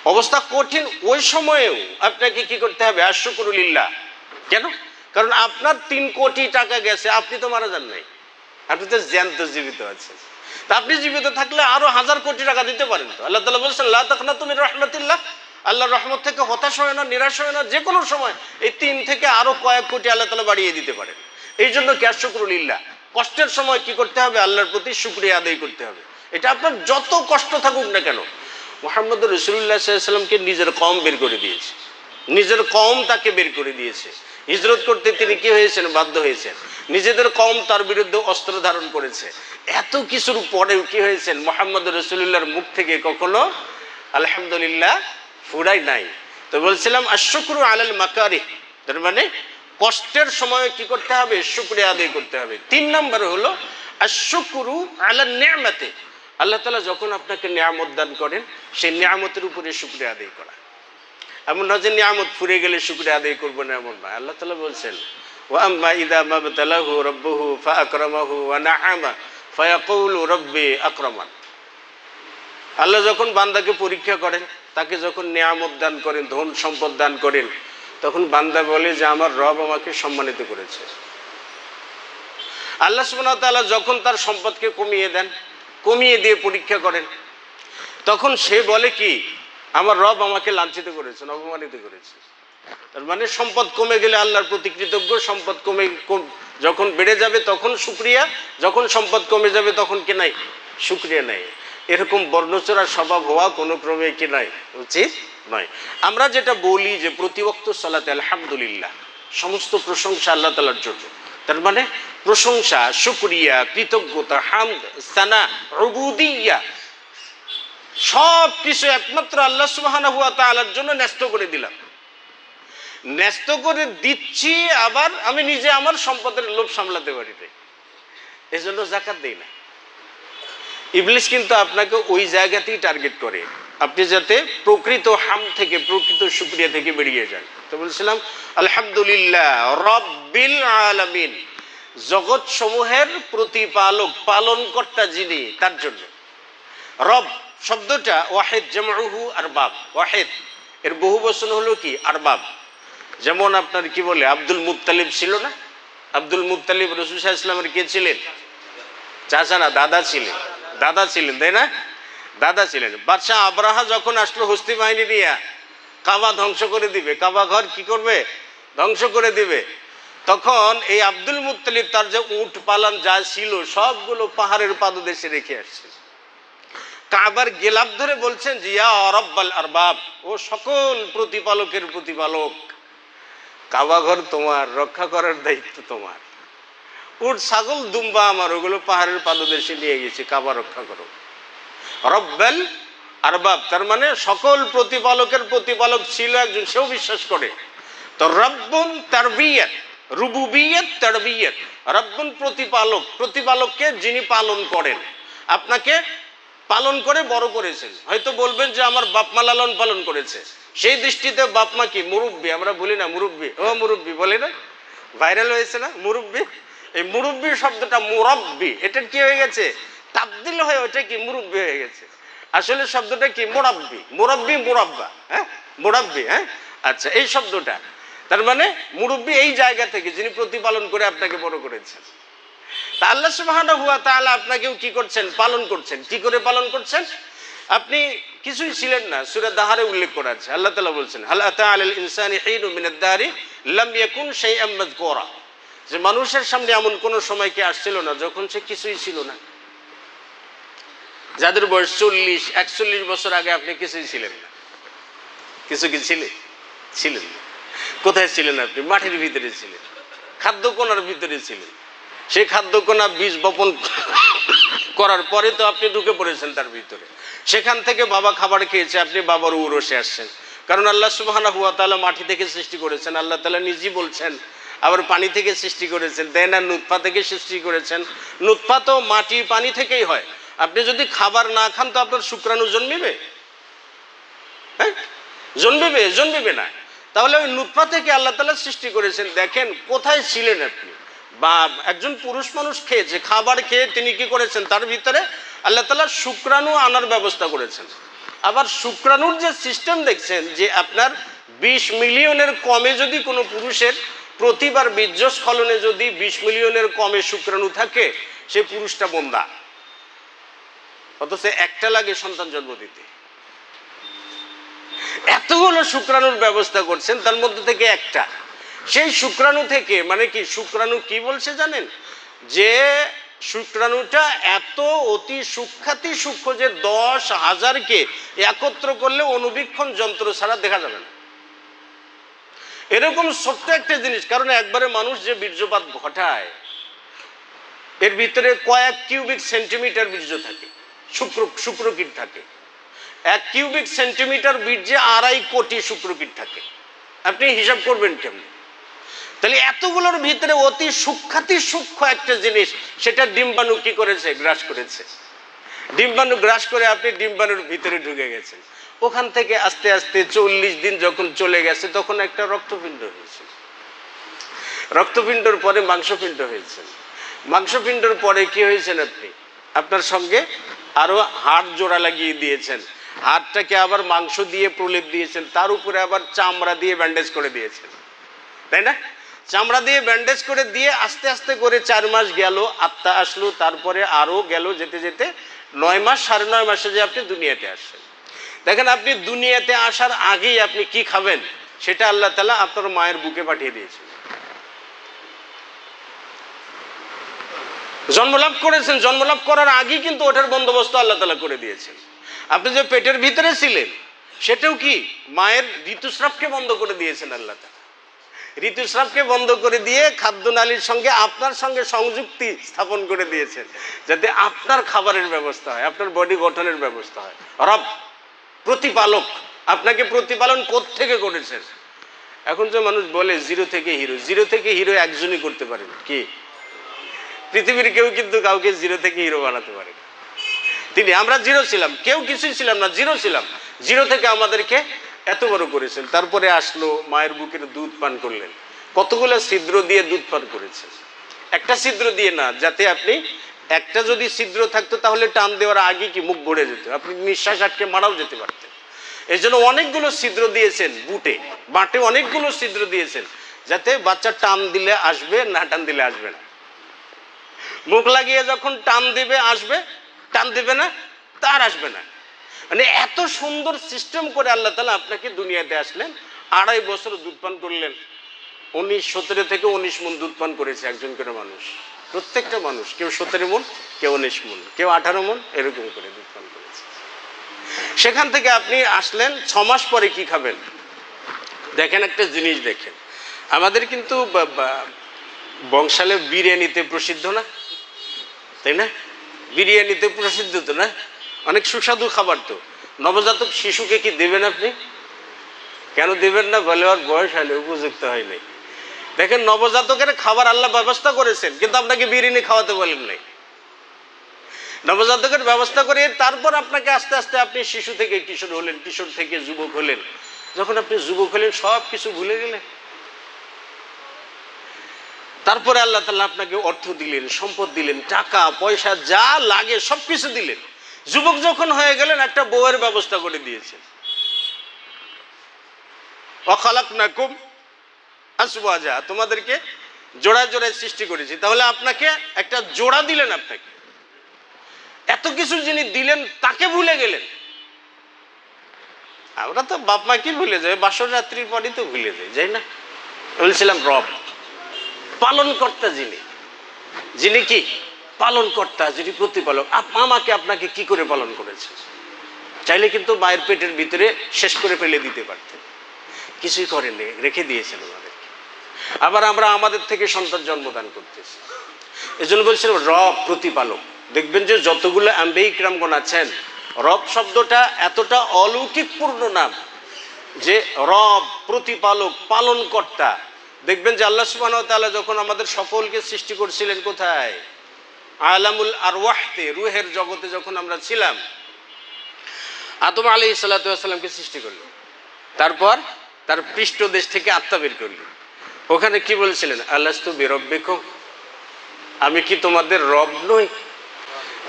অবস্থা কঠিন, ওই সময়েও আপনাকে কি করতে হবে? আশকুরুলিল্লাহ। কেন? কারণ আপনার 3 কোটি টাকা গেছে, আপনি তো মারা যান নাই, আপনি তো জ্যান্ত জীবিত আছেন। তা আপনি জীবিত থাকলে আরো 1000 কোটি টাকা দিতে পারেন তো। আল্লাহ তাআলা বলছেন লা তাকনাতু মির রাহমাতিল্লাহ, আল্লাহর রহমত থেকে হতাশ হয় না, নিরাশ হয় না। যে কোনো সময় এই 3 থেকে আরো কয়েক কোটি আল্লাহ তাআলা বাড়িয়ে দিতে পারেন। এই জন্য কি আশকুরুলিল্লাহ, কষ্টের সময় কি করতে হবে? আল্লাহর প্রতি শুকরিয়া আদায় করতে হবে। এটা আপনার যত কষ্ট থাকুক না কেন। মুহাম্মদ রাসূলুল্লাহ সাল্লাল্লাহু আলাইহি ওয়াসাল্লামকে নিজের কওম বের করে দিয়েছে, নিজের কওম তাকে বের করে দিয়েছে। হিজরত করতে তিনি কি হয়েছেন? বাধ্য হয়েছেন। নিজেদের কওম তার বিরুদ্ধে অস্ত্র ধারণ করেছে। এত কিছুর পরেও কি হয়েছেন? মুহাম্মদ রাসূলুল্লাহর মুখ থেকে কখনো আলহামদুলিল্লাহ ফুরাই নাই। তো বলছিলাম আশকুরু আলাল মাকারিহ, তার মানে কষ্টের সময় কি করতে হবে? শুকরিয়া আদায় করতে হবে। 3 নম্বর হলো আশকুরু আলান নি'মাতে, আল্লাহ তাআলা যখন আপনাকে নিয়ামত দান করেন সেই নিয়ামতের উপরে শুকরিয়া আদায় করা। এমন না যে নিয়ামত ফুরে গেলে শুকরিয়া আদায় করবো না, এমন না। আল্লাহ তাআলা বলছেন ওয়া আম্মা ইযা মাবতালাহু রাব্বুহু ফাআকরামাহু ওয়া না'আমা ফায়াকুলু রাব্বি আকরামান। আল্লাহ যখন বান্দাকে পরীক্ষা করেন, তাকে যখন নিয়ামত দান করেন, ধন সম্পদ দান করেন, তখন বান্দা বলে যে আমার রব আমাকে সম্মানিত করেছে। আল্লাহ সুবহানাহু ওয়া তাআলা যখন তার সম্পদকে কমিয়ে দেন, কমিয়ে দিয়ে পরীক্ষা করেন, তখন সে বলে কি আমার রব আমাকে লাঞ্ছিত করেছেন, অপমানিত করেছে। তার মানে সম্পদ কমে গেলে আল্লাহর প্রতি কৃতজ্ঞ, সম্পদ যখন বেড়ে যাবে তখন শুকরিয়া, যখন সম্পদ কমে যাবে তখন কি নাই? শুকরিয়া নাই। এরকম বর্ণচোরা স্বভাব হওয়া কোনো ক্রমে কি নাই? উচিত নয়। আমরা যেটা বলি যে প্রতি ওয়াক্ত সালাতে আলহামদুলিল্লাহ, সমস্ত প্রশংসা আল্লাহ তাআলার জন্য। তার মানে প্রশংসা, শুকরিয়া, কৃতজ্ঞতা, হামদ, সানা, উবুদিয়্যা সব কিছু একমাত্র আল্লাহ সুবহানাহু ওয়া তাআলার জন্য ন্যস্ত করে দিলাম। ন্যস্ত করে দিচ্ছি, আবার আমি নিজে আমার সম্পদের লোভ সামলাতে পারি না, এজন্য যাকাত দেই না। ইবলিস কিন্তু আপনাকে ওই জায়গাতেই টার্গেট করে, আপনি যাতে প্রকৃত হাম থেকে, প্রকৃত শুকরিয়া থেকে বেরিয়ে যান। তো বলছিলাম আলহামদুলিল্লাহ রাব্বিল আলামিন, জগৎ সমূহের প্রতিপালক, পালনকর্তা যিনি, তার জন্য। রব শব্দটা ওয়াহিদ, জামউহু আরবাব। ওয়াহিদ এর বহু বচন হলো কি? আরবাব। যেমন আপনার কি বলে আব্দুল মুত্তালিব ছিল না? আব্দুল মুত্তালিব রাসূল সাল্লাল্লাহু আলাইহি ওয়াসাল্লামের কে ছিলেন? চাচা না, দাদা ছিলেন। দাদা ছিলেন, তাই না? দাদা ছিলেন। বাদশাহ আবরাহা যখন আসলো হস্তি বাহিনী নিয়ে কাবা ধ্বংস করে দিবে, কাবা ঘর কি করবে? ধ্বংস করে দিবে। তখন এই আব্দুল মুত্তালিব তার যে উট পালন যা ছিল সবগুলো পাহাড়ের পাদদেশে রেখে আসছে। কাবার গেলাপ ধরে বলছেন যে ইয়া রাব্বাল আরবাব, ও সকল প্রতিপালকের প্রতিপালক, কাবা ঘর তোমার, রক্ষা করার দায়িত্ব তোমার। উট ছাগল দুম্বা আমার, ওগুলো পাহাড়ের পাদদেশে নিয়ে গেছে, কাবা রক্ষা করো। রব্বাল আরবাব তার মানে সকল প্রতিপালকের প্রতিপালক ছিল একজন, সেও বিশ্বাস করে। তো রব্বুন তারবিয়াত, রুবুবিয়াত, তারবিয়াত। রব্বুন প্রতিপালক, প্রতিপালককে যিনি পালন করেন, আপনাকে পালন করে বড় করেছেন। হয়তো বলবেন যে আমার বাপমা লালন পালন করেছে, সেই দৃষ্টিতে বাপমা কি? মুরব্বী। আমরা বলি না মুরব্বী, ও মুরব্বী বলি না, ভাইরাল হয়েছে না মুরব্বী? এই মুরব্বী শব্দটা মুরাব্বি, এটা কি হয়ে গেছে? তাবদিল হয়ে ওটা কি মুরব্বী হয়ে গেছে। আসলে শব্দটা কি? মুরাব্বি। মুরাব্বি, মুরাব্বা, হ্যাঁ, মুরাব্বি, হ্যাঁ। আচ্ছা, এই শব্দটা তার মানে মুরব্বী এই জায়গা থেকে যিনি প্রতিপালন করে আপনাকে বড় করেছেন। তা আল্লাহ সুবহানাহু ওয়া তাআলা আপনাকেও কি করছেন? পালন করছেন। কি করে পালন করছেন? আপনি কিছুই ছিলেন না, সূরা দাহারে উল্লেখ করা আছে। আল্লাহ তাআলা বলছেন হাল আতা আলাল ইনসানি হিনুম মিনাদ দারি লাম ইয়াকুন শাইআম মাযকুরা, যে মানুষের সামনে এমন কোন সময় কি আসছিল না যখন সে কিছুই ছিল না। যাদের বয়স 40-41 বছর আগে আপনি কিছুই ছিলেন না। কিছু কি ছিলেন না? কোথায় ছিলেন আপনি? মাটির ভিতরে ছিলেন, খাদ্যকণার ভিতরে ছিলেন। সেই খাদ্যকণা বীজ বপন করার পরে তো আপনি ঢুকে পড়েছেন তার ভিতরে। সেখান থেকে বাবা খাবার খেয়েছে, আপনি বাবার উরসে আসছেন। কারণ আল্লাহ সুবহানাহু ওয়া তাআলা মাটি থেকে সৃষ্টি করেছেন, আল্লাহ তাআলা নিজেই বলছেন। আবার পানি থেকে সৃষ্টি করেছেন, তাই না? নুতফা থেকে সৃষ্টি করেছেন। নুতফা তো মাটি পানি থেকেই হয়। আপনি যদি খাবার না খান তো আপনার শুক্রাণু জন্মিবে? হ্যাঁ, জন্মিবে না। তাহলে ওই নুতফা থেকে আল্লাহ তাআলা সৃষ্টি করেছেন। দেখেন কোথায় ছিলেন আপনি। বা একজন পুরুষ মানুষ খেয়েছে, খাবার খেয়ে তিনি কি করেছেন? তার ভিতরে আল্লাহ তাআলা শুক্রাণু আনার ব্যবস্থা করেছেন। আবার শুক্রাণুর যে সিস্টেম দেখছেন যে আপনার 20 মিলিয়নের কমে যদি কোনো পুরুষের প্রতিবার বীর্যস্খলনে যদি 20 মিলিয়নের কমে শুক্রাণু থাকে, সেই পুরুষটা বন্দা। অথচ একটা লাগে সন্তান জন্ম দিতে। এতগুলো শুক্রাণুর ব্যবস্থা করছেন, তার মধ্যে থেকে একটা, সেই শুক্রাণু থেকে, মানে কি শুক্রাণু কি বলছে জানেন, যে শুক্রাণুটা এত অতি সূক্ষ্মাতি সূক্ষ্ম যে 10,000কে একত্র করলে অনুবীক্ষণ যন্ত্র ছাড়া দেখা যাবে না। এরকম ছোট্ট একটা জিনিস, কারণ একবারে মানুষ যে বীর্যপাত ঘটায় এর ভিতরে কয়েক কিউবিক সেন্টিমিটার বীর্য থাকে, শুক্রকীট থাকে। 1 কিউবিক সেন্টিমিটার বীর্যে 2.5 কোটি শুক্রকীট থাকে। আপনি হিসাব করবেন কেমন? তাহলে এতগুলোর ভিতরে অতি সূক্ষ্মাতি সূক্ষ্ম একটা জিনিস, সেটা ডিম্বাণু কি করেছে? গ্রাস করেছে। ডিম্বাণু গ্রাস করে আপনি ডিম্বাণুর ভিতরে ঢুকে গেছেন। ওখান থেকে আস্তে আস্তে 40 দিন যখন চলে গেছে, তখন একটা রক্তপিণ্ড হয়েছে। রক্তপিণ্ডর পরে মাংসপিণ্ড হয়েছে। মাংসপিণ্ডর পরে কি হয়েছেন? আপনি আপনার সঙ্গে আরো হাড় জোড়া লাগিয়ে দিয়েছেন, হাড়টাকে আবার মাংস দিয়ে প্রলেপ দিয়েছেন, তার উপরে আবার চামড়া দিয়ে ব্যান্ডেজ করে দিয়েছেন, তাই না? চামড়া দিয়ে ব্যান্ডেজ করে দিয়ে আস্তে আস্তে করে 4 মাস গেল, আত্মা আসলো, তারপরে আরো গেল, যেতে যেতে 9 মাস, 9.5 মাসে যে আপনি দুনিয়াতে আসছেন। দেখেন, আপনি দুনিয়াতে আসার আগেই আপনি কি খাবেন সেটা আল্লাহ তাআলা আপনার মায়ের বুকে পাঠিয়ে দিয়েছেন। জন্মলাভ করেছেন, জন্মলাভ করার আগেই কিন্তু ওঠার বন্দোবস্ত আল্লাহ তাআলা করে দিয়েছেন। আপনি যে পেটের ভিতরে ছিলেন সেটাও কি মায়ের ঋতুস্রাবকে বন্ধ করে দিয়েছেন আল্লাহ তাআলা। ঋতুস্রাবকে বন্ধ করে দিয়ে খাদ্যনালীর সঙ্গে আপনার সঙ্গে সংযুক্তি স্থাপন করে দিয়েছেন, যাতে আপনার খাবারের ব্যবস্থা হয়, আপনার বডি গঠনের ব্যবস্থা হয়। রব প্রতিপালক আপনাকে প্রতিপালন কোত্থেকে করেছেন? এখন যে মানুষ বলে জিরো থেকে হিরো, জিরো থেকে হিরো একজনই করতে পারেন। কি? পৃথিবীর কেউ কিন্তু কাউকে জিরো থেকে হিরো বানাতে পারে না। তিনি, আমরা জিরো ছিলাম, কেউ কিছুই ছিলাম না, জিরো ছিলাম, জিরো থেকে আমাদেরকে এত বড় করেছেন। তারপরে আসলো, মায়ের বুকের দুধ পান করলেন, কতগুলো ছিদ্র দিয়ে দুধ পান করেছেন। একটা ছিদ্র দিয়ে না, যাতে আপনি, একটা যদি ছিদ্র থাকতো তাহলে টান দেওয়ার আগে কি মুখ ভরে যেত, আপনি নিঃশ্বাস আটকে মারাও যেতে পারতেন। এই জন্য অনেকগুলো ছিদ্র দিয়েছেন, বুটে বাটে অনেকগুলো ছিদ্র দিয়েছেন, যাতে বাচ্চা টান দিলে আসবে, না টান দিলে আসবে না। মুখ লাগিয়ে যখন টান দিবে আসবে, টান দিবে না তার আসবে না। মানে এত সুন্দর সিস্টেম করে আল্লাহ তাআলা আপনাকে দুনিয়াতে আসলেন। 2.5 বছর দুধ পান করলেন। 17 থেকে 19 মণ দুধ পান করেছে একজন করে মানুষ, প্রত্যেকটা মানুষ, কেউ 17 মণ, কেউ 19 মণ, কেউ 18 মণ, এরকম করে দুধ পান করেছে। সেখান থেকে আপনি আসলেন, 6 মাস পরে কি খাবেন? দেখেন একটা জিনিস দেখেন, আমাদের কিন্তু বংশালে বিরিয়ানিতে প্রসিদ্ধ না, তাই না? বিরিয়ানিতে প্রসিদ্ধ তো না, অনেক সুস্বাদু খাবার। তো নবজাতক শিশুকে কি দেবেন আপনি? কেন দেবেন না? বলে ওর বয়স হলে উপযুক্ত হয় নাই। দেখেন, নবজাতকের খাবার আল্লাহ ব্যবস্থা করেছেন, কিন্তু আপনাকে বিরিয়ানি খাওয়াতে বলেন নাই। নবজাতকের ব্যবস্থা করে তারপর আপনাকে আস্তে আস্তে আপনি শিশু থেকে কিশোর হলেন, কিশোর থেকে যুবক হলেন। যখন আপনি যুবক হলেন সব কিছু ভুলে গেলেন। তারপরে আল্লাহ তাআলা আপনাকে অর্থ দিলেন, সম্পদ দিলেন, টাকা পয়সা যা লাগে সবকিছু দিলেন। যুবক যখন হয়ে গেলেন, একটা বউয়ের ব্যবস্থা করে দিয়েছেন। ওয়াখালাকনাকুম আজওয়াজা, তোমাদেরকে জোড়ায় জোড়ায় সৃষ্টি করেছি। তাহলে আপনাকে একটা জোড়া দিলেন, আপনাকে এত কিছু যিনি দিলেন তাকে ভুলে গেলেন। আমরা তো বাপ মাকে ভুলে যাই, বাসর রাত্রির পরই তো ভুলে যাই, যাই না? বলছিলাম রব পালন কর্তা, যিনি কি পালন কর্তা, যিনি প্রতিপালক, আমাকে আপনাকে কি করে পালন করেছে? চাইলে কিন্তু মায়ের পেটের ভিতরে শেষ করে ফেলে দিতে পারতেন, কিছুই করেননি, রেখে দিয়েছেন আমাদেরকে। আবার আমরা আমাদের থেকে সন্তান জন্মদান করতেছি। এই জন্য বলছিলাম রব প্রতিপালক। দেখবেন যে যতগুলো আম্বে ইকরামগণ আছেন, রব শব্দটা এতটা অলৌকিকপূর্ণ নাম যে রব প্রতিপালক, পালন কর্তা। দেখবেন যে আল্লাহ সুবহানাহু ওয়া তাআলা যখন আমাদের সকলকে সৃষ্টি করছিলেন, কোথায়? আলামুল আরওয়াহতে, রুহের জগতে যখন আমরা ছিলাম, আদম আলাইহিস সালাতু ওয়াস সালামকে সৃষ্টি করলেন। তারপর তার পৃষ্ঠদেশ থেকে আত্মা বের করলেন। ওখানে কি বলছিলেন? আলাস্তু বিরব্বিকুম, আমি কি তোমাদের রব নই?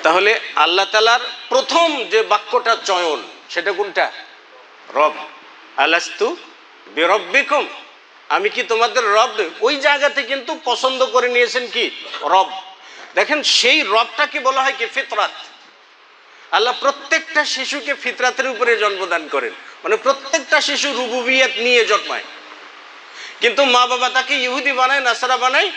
তাহলে আল্লাহ তাআলার প্রথম যে বাক্যটা চয়ন, সেটা কোনটা? রব। আলাস্তু বিরব্বিকুম, আমি কি তোমাদের রব নই? ওই জায়গাতে কিন্তু পছন্দ করে নিয়েছেন কি? রব। দেখেন সেই রবটাকে বলা হয় কি? ফিতরাত। আল্লাহ প্রত্যেকটা শিশুকে ফিতরাতের উপরে জন্মদান করেন, মানে প্রত্যেকটা শিশু রুবুবিয়ত নিয়ে জন্মায়। কিন্তু মা বাবা তাকে ইহুদি বানায়, নাসারা বানায়,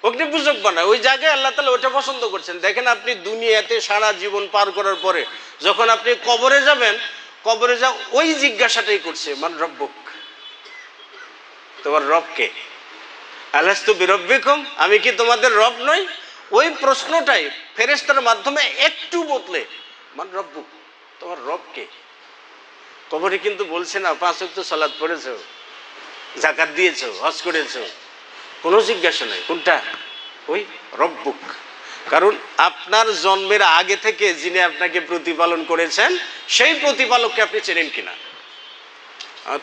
অগ্নিপূজক বানায়। ওই জায়গায় আল্লাহ তাআলা ওটা পছন্দ করছেন। দেখেন আপনি দুনিয়াতে সারা জীবন পার করার পরে যখন আপনি কবরে যাবেন, কবরে যা ওই জিজ্ঞাসাটাই করছে, মান রব্বুক, তোমার রব কে? আলাস্তু বিরব্বিকুম, আমি কি তোমাদের রব নই? ওই প্রশ্নটাই ফেরেশতার মাধ্যমে একটু বদলে, মান রব্বুক, তোমার রব কে? কবরে কিন্তু বলছে না 5 ওয়াক্ত সালাত পড়েছো, যাকাত দিয়েছো, হজ করেছো, কোনো জিজ্ঞাসা নেই। কোনটা? ওই রব্বুক। কারণ আপনার জন্মের আগে থেকে যিনি আপনাকে প্রতিপালন করেছেন সেই প্রতিপালককে আপনি চেনেন কিনা।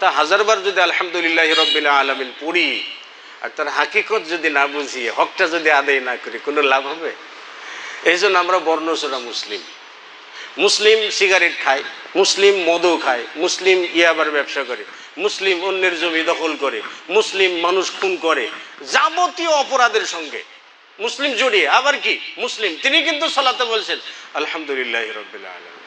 তা হাজারবার যদি আলহামদুলিল্লাহ রাব্বিল আলামিন পড়ি আর তার হাকিকত যদি না বুঝি, হকটা যদি আদায় না করি, কোনো লাভ হবে? এই জন্য আমরা বর্ণচোরা মুসলিম। মুসলিম সিগারেট খায়, মুসলিম মদও খায়, মুসলিম ইয়াবার ব্যবসা করে, মুসলিম অন্যের জমি দখল করে, মুসলিম মানুষ খুন করে, যাবতীয় অপরাধের সঙ্গে মুসলিম জড়িয়ে। আবার কি মুসলিম, তিনি কিন্তু সালাতে বলছেন আলহামদুলিল্লাহ রাব্বিল আলামিন,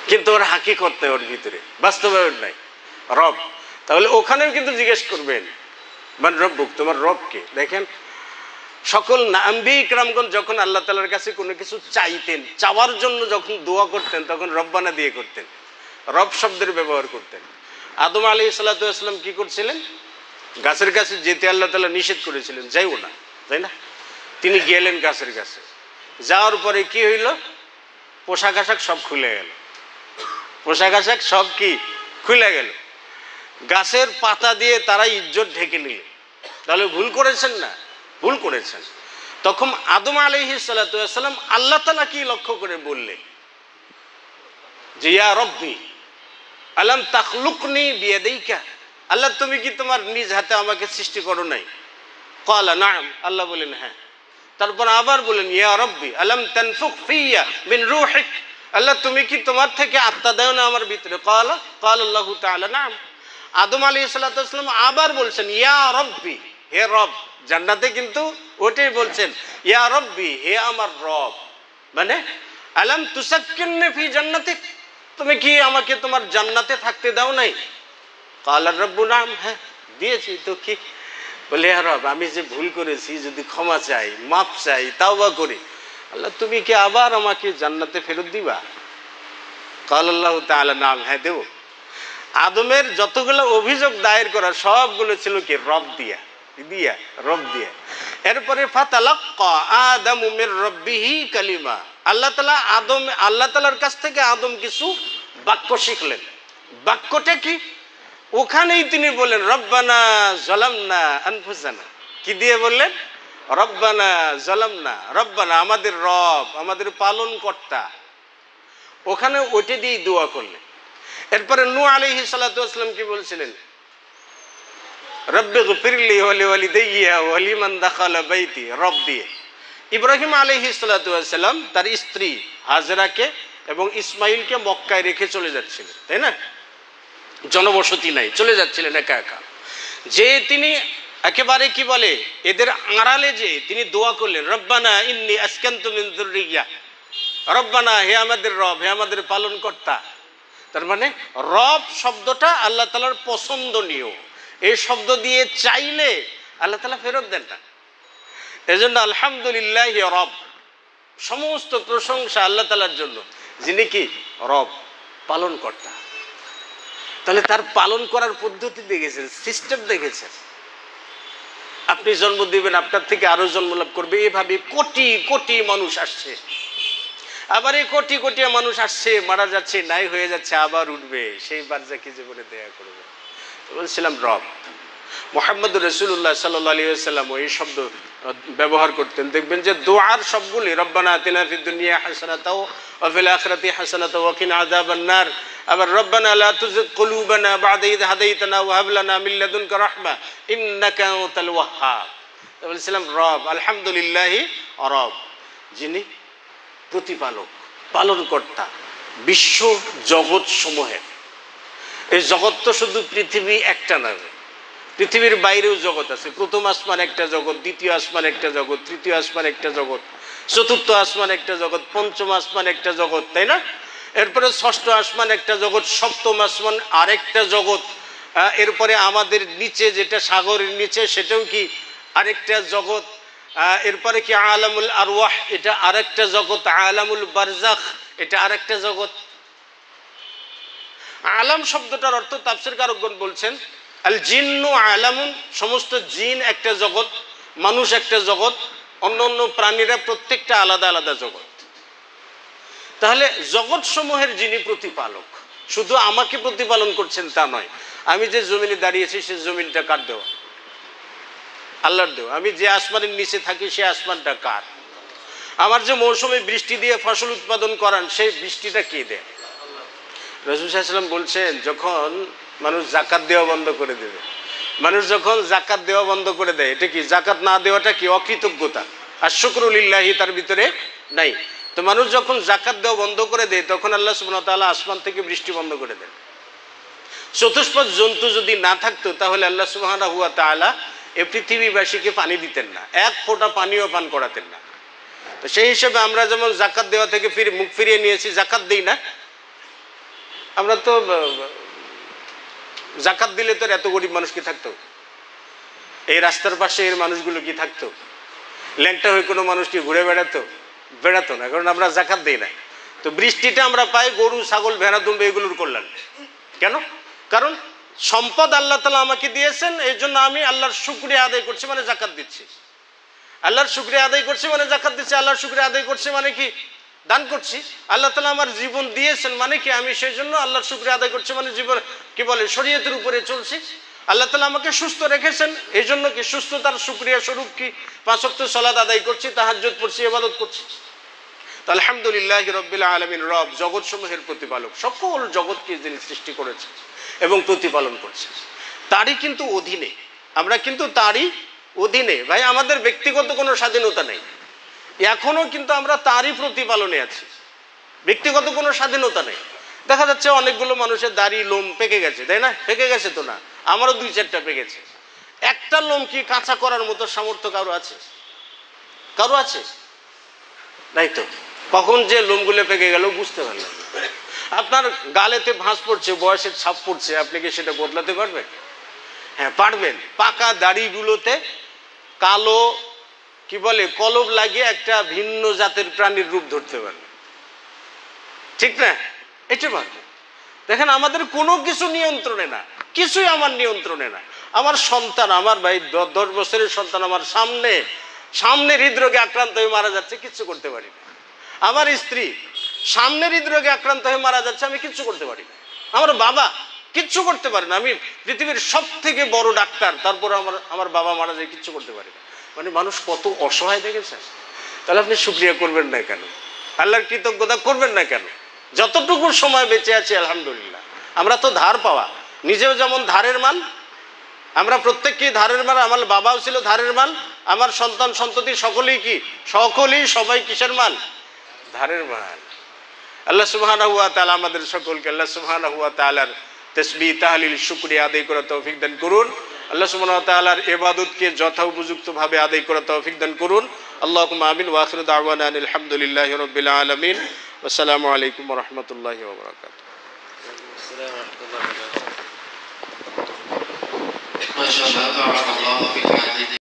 কিন্তু ওর হাকিকত নেই, ওর ভিতরে বাস্তবায়ন নাই, রব। তাহলে ওখানেও কিন্তু জিজ্ঞেস করবেন মান রব্বুক, তোমার রব কে? দেখেন সকল আম্বিয়া ইকরামগণ যখন আল্লাহ তাআলার কাছে কোনো কিছু চাইতেন, চাওয়ার জন্য যখন দোয়া করতেন, তখন রব্বানা দিয়ে করতেন, রব শব্দের ব্যবহার করতেন। আদম আলাইহিস সালাতু ওয়াস সালাম কি করছিলেন? গাছের কাছে যেতে আল্লাহ তাআলা নিষেধ করেছিলেন, যাইও না, তাই না? তিনি গেলেন গাছের কাছে, যাওয়ার পরে কি হইল? পোশাক আশাক সব খুলে গেল, পোশাক আশাক সব কি খুলে গেল, গাছের পাতা দিয়ে তারা ইজ্জত ঢেকে নিল। তাহলে ভুল করেছেন না? ভুল করেছেন। তখন আদম আলাইহিস সালাতু ওয়াস সালাম আল্লাহ তাআলা কি লক্ষ্য করে বললেন যে ইয়া রব্বি আলাম তাখলুকনি বিয়াদাইকা, আল্লাহ তুমি কি তোমার নিজ হাতে আমাকে সৃষ্টি করো নাই? ক্বালা নাম, আল্লাহ বলেন হ্যাঁ। তারপর আবার বলেন ইয়া রব্বি আলাম তানফুখ ফিয়া মিন রূহিক, আল্লাহ তুমি কি তোমার থেকে আত্মা দাও না আমার ভিতরে? ক্বালা আল্লাহু তাআলা নাম। আদম আলাইহিস সালাতু ওয়াস সালাম আবার বলছেন ইয়া রব্বি, হে রব। জান্নাতে কিন্তু ওটাই বলছেন ইয়া রব্বি, হে আমার রব, মানে আলাম তুসাক্কিননি ফি জান্নাতিক, তুমি কি আমাকে তোমার জান্নাতে থাকতে দাও নাই? ক্বালা রব্বু নাম, হ্যাঁ দিয়েছি তো। কি বলে ইয়া রব, আমি যে ভুল করেছি যদি ক্ষমা চাই, মাফ চাই, তাওবা করি, আল্লাহ তুমি কি আবার আমাকে জান্নাতে ফেরত দিবা? ক্বালা আল্লাহু তাআলা নাম, হ্যাঁ দেব। আদমের যতগুলো অভিযোগ দায়ের করা সবগুলো ছিল কি? রব দিয়া, রব দিয়া। এরপরে ফাতালাক্কা আদামু মির রাব্বিহি কালিমা, আল্লাহ তাআলার কাছ থেকে আদম কিছু বাক্য শিখলেন। বাক্যটা কি? ওখানেই তিনি বলেন রব্বানা যালামনা আনফুসানা। কি দিয়ে বললেন? রব্বানা যালামনা, রব্বানা আমাদের রব, আমাদের পালন কর্তা। ওখানে ওইটা দিয়ে দোয়া করলেন। এরপরে নূহ আলাইহিস সালাতু ওয়াস সালাম কি বলছিলেন? রব্বিগফিরলি ওয়া লিওয়ালিদাইয়া ওয়া লিমান দাখালা বাইতি, রব দিয়ে। ইব্রাহিম আলাইহিস সালাতু ওয়াস সালাম তার স্ত্রী হাজরাকে এবং ইসমাইলকে মক্কায় রেখে চলে যাচ্ছিলেন, তাই না? জনবসতি নাই, চলে যাচ্ছিলেন একা একা। যে তিনি একেবারে কি বলে এদের আড়ালে যে তিনি দোয়া করলেন রব্বানা ইন্নী আসকানতু মিন যুররিয়া, রব্বানা হে আমাদের রব, হে আমাদের পালন কর্তা। তার মানে রব শব্দটা আল্লাহ তাআলার পছন্দনীয়, এই শব্দ দিয়ে চাইলে আল্লাহ তাআলা ফেরত দেন না। এজন্য আলহামদুলিল্লাহ রব, সমস্ত প্রশংসা আল্লাহ তাআলার জন্য, যিনি কি রব, পালন কর্তা। তাহলে তার পালন করার পদ্ধতি দেখেছেন, সিস্টেম দেখেছেন। আপনি জন্ম দিবেন, আপনার থেকে আরো জন্ম লাভ করবে, এভাবে কোটি কোটি মানুষ আসছে, আবার এই কোটি কোটি মানুষ আসছে, মারা যাচ্ছে, নাই হয়ে যাচ্ছে, আবার উঠবে, সেই বারজাকি জীবনে দেয়া করবে। বলছিলাম রব। মুহাম্মদুর রাসূলুল্লাহ সাল্লাল্লাহু আলাইহি ওয়াসাল্লাম এই শব্দ ব্যবহার করতেন। দেখবেন যে দোয়ার সবগুলি রব্বানা আতিনা ফিদ দুনিয়া হাসানাতাও ওয়া ফিল আখিরাতি হাসানাতাও ওয়া কিনা আযাবান নার, আবার রব্বানা লা তুযিগ কুলুবানা বা'দা ইয হাদাইতানা ওয়া হাব লানা মিন লাদুনকা রাহমা ইন্নাকা আনতাল ওয়াহ্হাব। বলছিলাম রব, আলহামদুলিল্লাহি রব, যিনি প্রতিপালক, পালনকর্তা বিশ্ব জগৎ সমূহের। এই জগৎ তো শুধু পৃথিবী একটা নয়, পৃথিবীর বাইরেও জগৎ আছে। প্রথম আসমান একটা জগৎ, দ্বিতীয় আসমান একটা জগৎ, তৃতীয় আসমান একটা জগৎ, চতুর্থ আসমান একটা জগৎ, পঞ্চম আসমান একটা জগৎ, তাই না? এরপরে ষষ্ঠ আসমান একটা জগৎ, সপ্তম আসমান আরেকটা জগৎ, এরপরে আমাদের নিচে যেটা সাগরের নিচে সেটাও কি আরেকটা জগৎ, এরপরে কি আলামুল আরওয়াহ এটা আরেকটা জগৎ, আলামুল বারজাখ এটা আরেকটা জগৎ। আলাম শব্দটার অর্থ তাফসীর কারকগণ বলছেন আল জিন্নু আলামুন, সমস্ত জিন একটা জগৎ, মানুষ একটা জগৎ, অন্য অন্য প্রাণীরা প্রত্যেকটা আলাদা আলাদা জগৎ। তাহলে জগৎ সমূহের যিনি প্রতিপালক, শুধু আমাকে প্রতিপালন করছেন তা নয়। আমি যে জমিনে দাঁড়িয়েছি সে জমিনটা কার দেওয়া? আল্লাহর দেওয়া। আমি যে আসমানের নিচে থাকি সে আসমানটা কার? আমার যে মৌসুমে বৃষ্টি দিয়ে ফসল উৎপাদন করান সেই বৃষ্টিটা কে দেয়? রাসূল সাল্লাল্লাহু আলাইহি ওয়াসাল্লাম বলছেন যখন মানুষ যাকাত দেওয়া বন্ধ করে দেবে, মানুষ যখন যাকাত দেওয়া বন্ধ করে দেয়, এটা কি যাকাত না দেওয়াটা কি অকৃতজ্ঞতা? আর শুকরু লিল্লাহি তার ভিতরে নাই। তো মানুষ যখন যাকাত দেওয়া বন্ধ করে দেয় তখন আল্লাহ সুবহানাহু ওয়া তাআলা আসমান থেকে বৃষ্টি বন্ধ করে দেন। চতুষ্পদ জন্তু যদি না থাকতো তাহলে আল্লাহ সুবহানাহু ওয়া তাআলা এই পৃথিবীবাসীকে পানি দিতেন না, এক ফোঁটা পানিও পান করাতেন না। তো সেই হিসেবে আমরা যেমন যাকাত দেওয়া থেকে মুখ ফিরিয়ে নিয়েছি, যাকাত দিই না। আমরা তো যাকাত দিলে তো এত গরিব মানুষ কি থাকতো? এই রাস্তার পাশে এর মানুষগুলো কি থাকতো? ল্যাংটা হয়ে কোনো মানুষ কি ঘুরে বেড়াতো না, কারণ আমরা যাকাত দিই না। তো বৃষ্টিটা আমরা পাই গরু, ছাগল, ভেড়া, দুম্বে এগুলোর কল্যাণ। কেন? কারণ সম্পদ আল্লাহ তাআলা আমাকে দিয়েছেন, এই জন্য আমি আল্লাহর শুকরিয়া আদায় করছি, মানে যাকাত দিচ্ছি। আল্লাহর শুকরিয়া আদায় করছি মানে যাকাত দিচ্ছি। আল্লাহর শুকরিয়া আদায় করছি মানে কি? দান করছি। আল্লাহ তাআলা আমার জীবন দিয়েছেন মানে কি? আমি সেই জন্য আল্লাহর শুকরিয়া আদায় করছি, মানে জীবন কি বলে শরীয়তের উপরে চলছি। আল্লাহ তাআলা আমাকে সুস্থ রেখেছেন, এই জন্য কি সুস্থতার শুকরিয়া স্বরূপ কি 5 ওয়াক্ত সালাত আদায় করছি, তাহাজ্জুদ পড়ছি, ইবাদত করছি। তো আলহামদুলিল্লাহি রাব্বিল আলামিন, রব জগৎ সমূহের প্রতিপালক, সকল জগৎকে যিনি সৃষ্টি করেছেন এবং প্রতিপালন করছেন, তারই কিন্তু অধীনে আমরা, কিন্তু তারই অধীনে। ভাই আমাদের ব্যক্তিগত কোনো স্বাধীনতা নেই, এখনো কিন্তু আমরা তারই প্রতিপালনে আছি, ব্যক্তিগত কোনো স্বাধীনতা নেই। দেখা যাচ্ছে অনেকগুলো মানুষের দাড়ি লোম পেকে গেছে, তাই না? পেকে গেছে তো না, আমারও 2-4টা পেকেছে। একটা লোম কি কাঁচা করার মতো সামর্থ্য কারো আছে? কারো আছে? নাই তো। কখন যে লোমগুলো পেকে গেল বুঝতে পারলাম। আপনার গালেতে ভাঁজ পড়ছে, বয়সের ছাপ পড়ছে, আপনি কি সেটা বদলাতে পারবেন? হ্যাঁ পারবেন। পাকা দাড়িগুলোতে কালো কি বলে কলব লাগিয়ে একটা ভিন্ন জাতের প্রাণীর রূপ ধরতে পারবে, ঠিক না? এটা পারবে। দেখেন আমাদের কোনো কিছু নিয়ন্ত্রণে না, কিছুই আমার নিয়ন্ত্রণে না। আমার সন্তান, আমার ভাই 10 বছরের সন্তান আমার সামনে হৃদরোগে আক্রান্ত হয়ে মারা যাচ্ছে, কিচ্ছু করতে পারি না। আমার স্ত্রী সামনের হৃদরোগে আক্রান্ত হয়ে মারা যাচ্ছে, আমি কিচ্ছু করতে পারি না। আমার বাবা কিচ্ছু করতে পারে না, আমি পৃথিবীর সব থেকে বড় ডাক্তার, তারপর আমার বাবা মারা যায়, কিচ্ছু করতে পারি না। মানে মানুষ কত অসহায় দেখেছেন। তাহলে আপনি শুকরিয়া করবেন না কেন? আল্লাহর কৃতজ্ঞতা করবেন না কেন? যতটুকু সময় বেঁচে আছি আলহামদুলিল্লাহ। আমরা তো ধার পাওয়া, নিজেও যেমন ধারের মাল, আমরা প্রত্যেককেই ধারের মাল। আমার বাবাও ছিল ধারের মাল, আমার সন্তান সন্ততি সকলেই সবাই কিসের মাল? ধারের মাল। আল্লাহ সুবহানাহু ওয়া তাআলা আমাদের সকলকে আল্লাহ সুবহানাহু ওয়া তাআলার তাসবিহ তাহলিল শুকরিয়া আদায় করার তৌফিক দান করুন। আল্লাহ সুবহানাহু ওয়া তাআলার ইবাদতকে যথোপযুক্তভাবে আদায় করার তৌফিক দান করুন। আল্লাহুম্মা আমিন। ওয়া আখিরু দাওয়ানা আনিল হামদুলিল্লাহি রাব্বিল আলামিন। আসসালামু আলাইকুম ওয়া রাহমাতুল্লাহি ওয়া বারাকাতুহু। মাশাআল্লাহ, বারাকাল্লাহু ফিক।